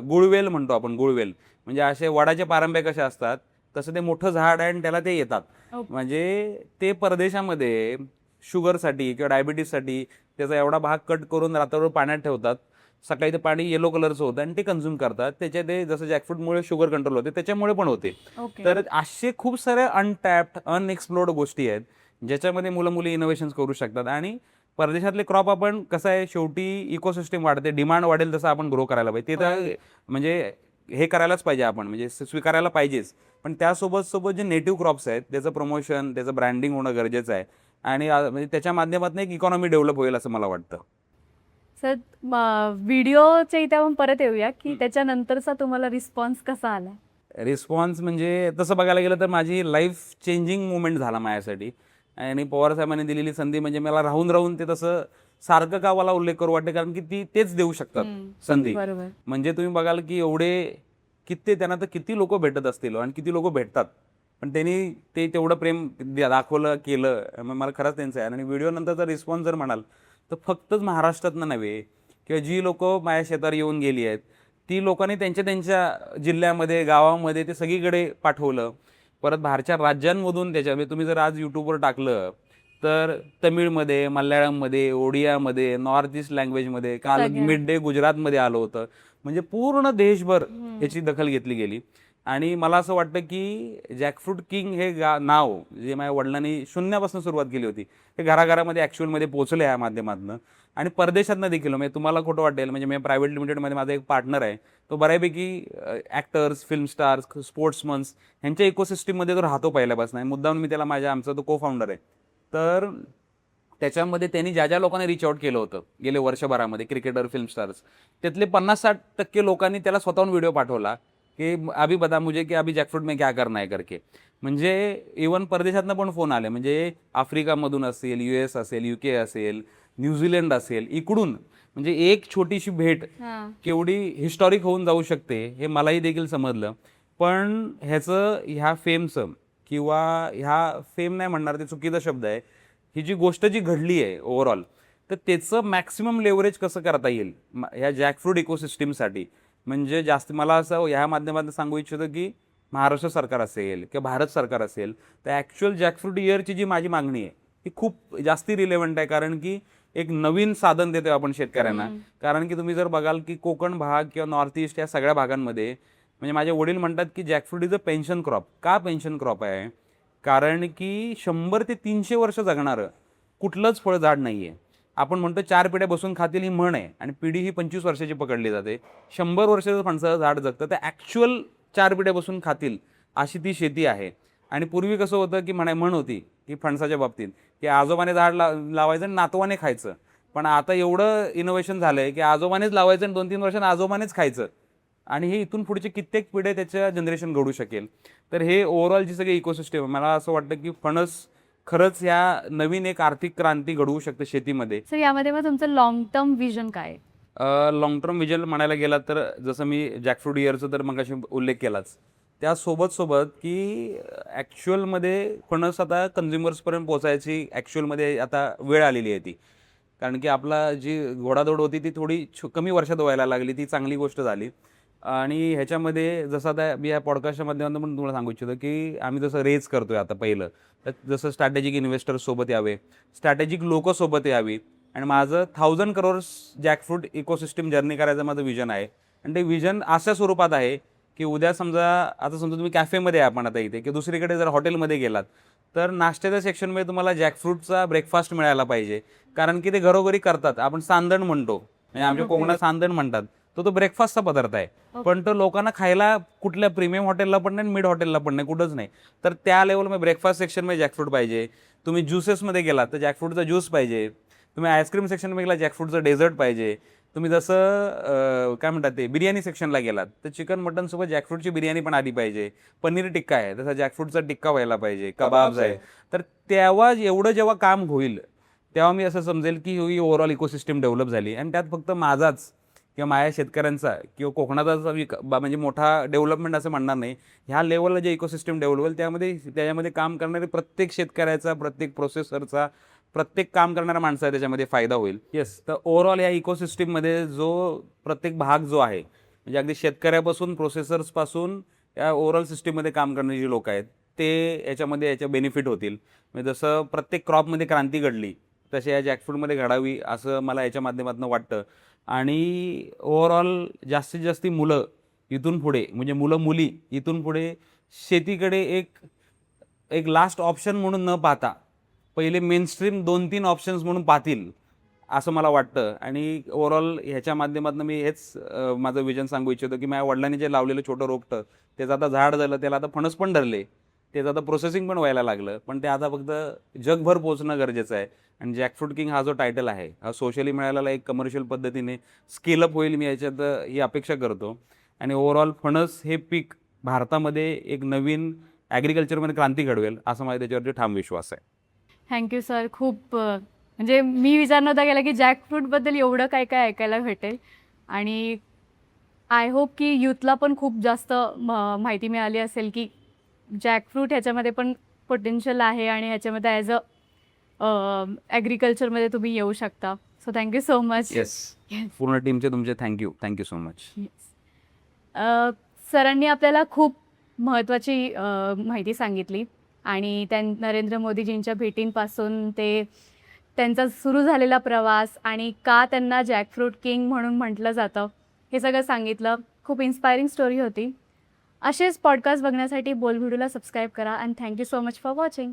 गुळवेल म्हणतो आपण, गुळवेल. म्हणजे असे वडाचे पारंब्या कसे असतात तसं ते मोठं झाड आहे आणि त्याला ते येतात.
ओके.
म्हणजे ते परदेशामध्ये शुगरसाठी किंवा डायबिटीजसाठी त्याचा एवढा भाग कट करून रात्रभर पाण्यात ठेवतात. सकाळी ते पाणी येलो कलरचं होतं आणि ते कन्झ्युम करतात. त्याच्या ते जसं जॅकफ्रूटमुळे शुगर कंट्रोल होते, त्याच्यामुळे पण होते.
ओके.
तर असे खूप साऱ्या अनटॅप्ड, अनएक्सप्लोर्ड गोष्टी आहेत ज्याच्यामध्ये मुलं-मुली इनोव्हेशन्स करू शकतात. आणि परदेशातले क्रॉप आपण कसं आहे, शेवटी इकोसिस्टम वाढते, डिमांड वाढेल तसं आपण ग्रो करायला पाहिजे. ते तर म्हणजे हे करायलाच पाहिजे आपण, म्हणजे स्वीकारायला पाहिजेच. पण त्यासोबत जे नेटिव्ह क्रॉप्स आहेत त्याचं प्रमोशन, त्याचं ब्रँडिंग होणं गरजेचं आहे. आणि म्हणजे त्याच्या माध्यमातून एक इकॉनॉमी डेव्हलप होईल असं मला वाटतं.
सर व्हिडिओच्या इथे आपण परत येऊया की त्याच्यानंतरचा तुम्हाला रिस्पॉन्स कसा आला?
रिस्पॉन्स म्हणजे तसं बघायला गेलं तर माझी लाईफ चेंजिंग मुवमेंट झाला माझ्यासाठी. आणि पवार साहेबांनी दिलेली संधी म्हणजे मला राहून राहून ते तसं सारखं का मला उल्लेख करू वाटते, कारण की ती तेच देऊ शकतात संधी.
बरोबर.
म्हणजे तुम्ही बघाल की एवढे त्यांना तर किती लोक भेटत असतील आणि किती लोक भेटतात, पण त्यांनी ते तेवढं प्रेम दाखवलं, केलं. मग मला खरंच त्यांचं आहे. आणि व्हिडिओ नंतरचा रिस्पॉन्स जर म्हणाल तर फक्तच महाराष्ट्रातनं नव्हे, किंवा जी लोक माझ्या शेतावर येऊन गेली आहेत ती लोकांनी त्यांच्या त्यांच्या जिल्ह्यामध्ये, गावामध्ये ते सगळीकडे पाठवलं. परत बाहेरच्या राज्यांमधून त्याच्यामध्ये तुम्ही जर आज यूट्यूबवर टाकलं तर तमिळमध्ये, मल्याळममध्ये, ओडियामध्ये, नॉर्थ ईस्ट लँग्वेजमध्ये, काल मिड डे गुजरातमध्ये आलं होतं. म्हणजे पूर्ण देशभर याची दखल घेतली गेली. आणि मला असं वाटतं की जॅकफ्रूट किंग हे नाव जे माझ्या वडिलांनी शून्यापासून सुरुवात केली होती, हे घराघरामध्ये ॲक्च्युअलमध्ये पोहोचलं या माध्यमातून. आणि परदेशातनं देखील, म्हणजे तुम्हाला खोटं वाटेल, म्हणजे मी प्रायव्हेट लिमिटेडमध्ये माझा एक पार्टनर आहे, तो बऱ्यापैकी ॲक्टर्स, फिल्म स्टार्स, स्पोर्ट्समन्स ह्यांच्या इकोसिस्टममध्ये तो राहतो पहिल्यापासून. आणि मुद्दाम मी त्याला आमचा तो को फाउंडर आहे. तर त्याच्यामध्ये त्यांनी ज्या ज्या लोकांनी रिच आउट केलं होतं गेले वर्षभरामध्ये, क्रिकेटर, फिल्म स्टार्स, त्यातले 50-60% लोकांनी त्याला स्वतःहून व्हिडिओ पाठवला की अभी बता मुझे की अभी जॅकफ्रूट में क्या करना है करके. म्हणजे इवन परदेशातनं पण फोन आले, म्हणजे आफ्रिकामधून असेल, US असेल, UK असेल, न्यूझीलंड असेल, इकडून. म्हणजे एक छोटीशी भेट केवढी हिस्टॉरिक होऊन जाऊ शकते हे मलाही देखील समजलं. पण ह्या फेमचं, किंवा ह्या फेम नाही म्हणणार, ते चुकीचा शब्द आहे, ही जी गोष्ट जी घडली आहे ओव्हरऑल, तर त्याचं मॅक्सिमम लेवरेज कसं करता येईल ह्या जॅकफ्रूट इकोसिस्टमसाठी. म्हणजे जास्त मला असं ह्या माध्यमातून सांगू इच्छितो की महाराष्ट्र सरकार असेल किंवा भारत सरकार असेल, तर ॲक्च्युअल जॅकफ्रूट इयरची जी माझी मागणी आहे ती खूप जास्ती रिलेव्हंट आहे. कारण की एक नवीन साधन देतोय आपण शेतकऱ्यांना. कारण की तुम्ही जर बघाल की कोकण भाग किंवा नॉर्थ ईस्ट या सगळ्या भागांमध्ये, म्हणजे माझे वडील म्हणतात की jackfruit is a pension crop. का पेन्शन क्रॉप आहे? कारण की 100 ते 300 वर्ष जगणारं कुठलंच फळ झाड नाही आहे. आपण म्हणतो 4 पिढ्या बसून खातील ही म्हण आहे, आणि पिढी ही 25 वर्षाची पकडली जाते. 100 वर्षाचं फणसाचं झाड जगतं, तर ॲक्च्युअल 4 पिढ्या बसून खातील अशी ती शेती आहे. आणि पूर्वी कसं होतं की म्हण होती की फणसाच्या बाबतीत की आजोबाने झाड लावायचं आणि नातवाने खायचं. पण आता एवढं इनोव्हेशन झालं आहे की आजोबानेच लावायचं आणि 2-3 वर्षांनी आजोबानेच खायचं. आणि हे इथून पुढचे कित्येक पिढ्या त्याच्या जनरेशन घडू शकेल. तर हे ओव्हरऑल जी सगळी इकोसिस्टम, मला असं वाटतं की फणस खरंच या नवीन एक आर्थिक क्रांती घडवू शकते शेतीमध्ये.
सर यामध्ये मग तुमचं लॉंग टर्म विजन काय आहे?
लॉंग टर्म विजन म्हणायला गेला तर जसं मी जॅकफ्रूट इयरचा तर मगाशी उल्लेख केलाच, त्यासोबत की ॲक्च्युअलमध्ये फणस आता कन्झ्युमर्सपर्यंत पोहोचायची ॲक्च्युअलमध्ये आता वेळ आलेली आहे ती. कारण की आपला जी घोडादौड होती ती थोडी कमी वर्षात व्हायला लागली, ती चांगली गोष्ट झाली. आणि ह्याच्यामध्ये जसं आता मी या पॉडकास्टच्या माध्यमातून पण तुम्हाला सांगू इच्छितो की आम्ही जसं रेज करतोय आता पहिलं, तर जसं स्ट्रॅटेजिक इन्व्हेस्टर्स सोबत यावे, स्ट्रॅटेजिक लोक सोबत यावी, आणि माझं 1000 करोड्स जॅकफ्रूट इकोसिस्टम जर्नी करायचं माझं विजन आहे. आणि ते विजन अशा स्वरूपात आहे की उद्या समजा आता समजा तुम्ही कॅफेमध्ये आहे आपण आता इथे की दुसरीकडे जर हॉटेलमध्ये गेलात तर नाश्त्याच्या सेक्शनमध्ये तुम्हाला जॅकफ्रूटचा ब्रेकफास्ट मिळायला पाहिजे. कारण की ते घरोघरी करतात. आपण सांदण म्हणतो, म्हणजे आमच्या कोकणात सांदण म्हणतात. तो ब्रेकफास्टचा पदार्थ आहे. पण तो लोकांना खायला कुठल्या प्रीमियम हॉटेलला पण नाही, मिड हॉटेलला पण नाही, कुठंच नाही. तर त्या लेवलमध्ये ब्रेकफास्ट सेक्शनमध्ये जॅकफ्रूट पाहिजे. तुम्ही ज्युसेसमध्ये गेलात तर जॅकफ्रूटचा ज्यूस पाहिजे. तुम्ही आईस्क्रीम सेक्शनमध्ये गेला जॅकफ्रूटचं डेझर्ट पाहिजे. तुम्ही जसं काय म्हणतात ते बिर्याणी सेक्शनला गेलात तर चिकन मटन सोबत जॅकफ्रूटची बिर्याणी पण आली पाहिजे. पनीर टिक्का आहे तसा जॅकफ्रूटचा टिक्का व्हायला पाहिजे. कबाब्स आहे. तर तेव्हा एवढं जेव्हा काम होईल तेव्हा मी असं समजेल की ही ओव्हरऑल इकोसिस्टम डेव्हलप झाली. आणि त्यात फक्त माझाच किंवा माझ्या शेतकऱ्यांचा किंवा कोकणाचा म्हणजे मोठा डेव्हलपमेंट असं म्हणणार नाही. ह्या लेवलला जे इकोसिस्टम डेव्हलप होईल त्याच्यामध्ये काम करणारे प्रत्येक शेतकऱ्याचा, प्रत्येक प्रोसेसरचा, प्रत्येक काम करणाऱ्या माणसाचा त्याच्यामध्ये फायदा होईल. येस, तर ओव्हरऑल या इकोसिस्टममध्ये जो प्रत्येक भाग जो आहे म्हणजे अगदी शेतकऱ्यापासून प्रोसेसर्सपासून या ओव्हरऑल सिस्टीममध्ये काम करणारी जी लोक आहेत ते याच्या बेनिफिट होतील. म्हणजे जसं प्रत्येक क्रॉपमध्ये क्रांती घडली तसे या जॅकफ्रूटमध्ये घडावी असं मला याच्या माध्यमातून वाटतं. आणि ओव्हरऑल जास्तीत जास्त मुलं इथून पुढे म्हणजे मुलं मुली इथून पुढे शेतीकडे एक लास्ट ऑप्शन म्हणून न पाहता पहिले मेनस्ट्रीम 2-3 ऑप्शन्स म्हणून पाहतील असं मला वाटतं. आणि ओव्हरऑल ह्याच्या माध्यमातून मी हेच माझं विजन सांगू इच्छितो की माझ्या वडिलांनी जे लावलेलं छोटं रोपटं त्याचं आता झाड झालं, त्याला आता फणस पण धरले, त्याचं आता प्रोसेसिंग पण व्हायला लागलं. पण ते आता फक्त जगभर पोहोचणं गरजेचं आहे. आणि जॅकफ्रूट किंग हा जो टायटल आहे हा सोशली मिळालेला एक कमर्शियल पद्धतीने स्केलअप होईल मी याच्यात ही अपेक्षा करतो. आणि ओव्हरऑल फणस हे पीक भारतामध्ये एक नवीन ॲग्रिकल्चरमध्ये क्रांती घडवेल असा माझा त्याच्यावरती ठाम विश्वास आहे.
Thank you sir. खूप म्हणजे मी विचार नव्हता केला की जॅकफ्रूटबद्दल एवढं काय काय ऐकायला भेटेल. आणि आय होप की यूथला पण खूप जास्त माहिती मिळाली असेल की जॅकफ्रूट ह्याच्यामध्ये पण पोटेन्शियल आहे आणि ह्याच्यामध्ये ॲज अ ॲग्रिकल्चरमध्ये तुम्ही येऊ शकता. So thank you so much.
Yes, पूर्ण टीमचे तुमचे थँक्यू सो मच.
सरांनी आपल्याला खूप महत्त्वाची माहिती सांगितली आणि नरेंद्र मोदीजींच्या भेटींपासून ते त्यांचा सुरू झालेला प्रवास आणि का त्यांना जॅकफ्रूट किंग म्हणून म्हटलं जातं हे सगळं सांगितलं. खूप इन्स्पायरिंग स्टोरी होती. असेच पॉडकास्ट बघण्यासाठी बोलभिडूला सबस्क्राईब करा. And thank you so much for watching.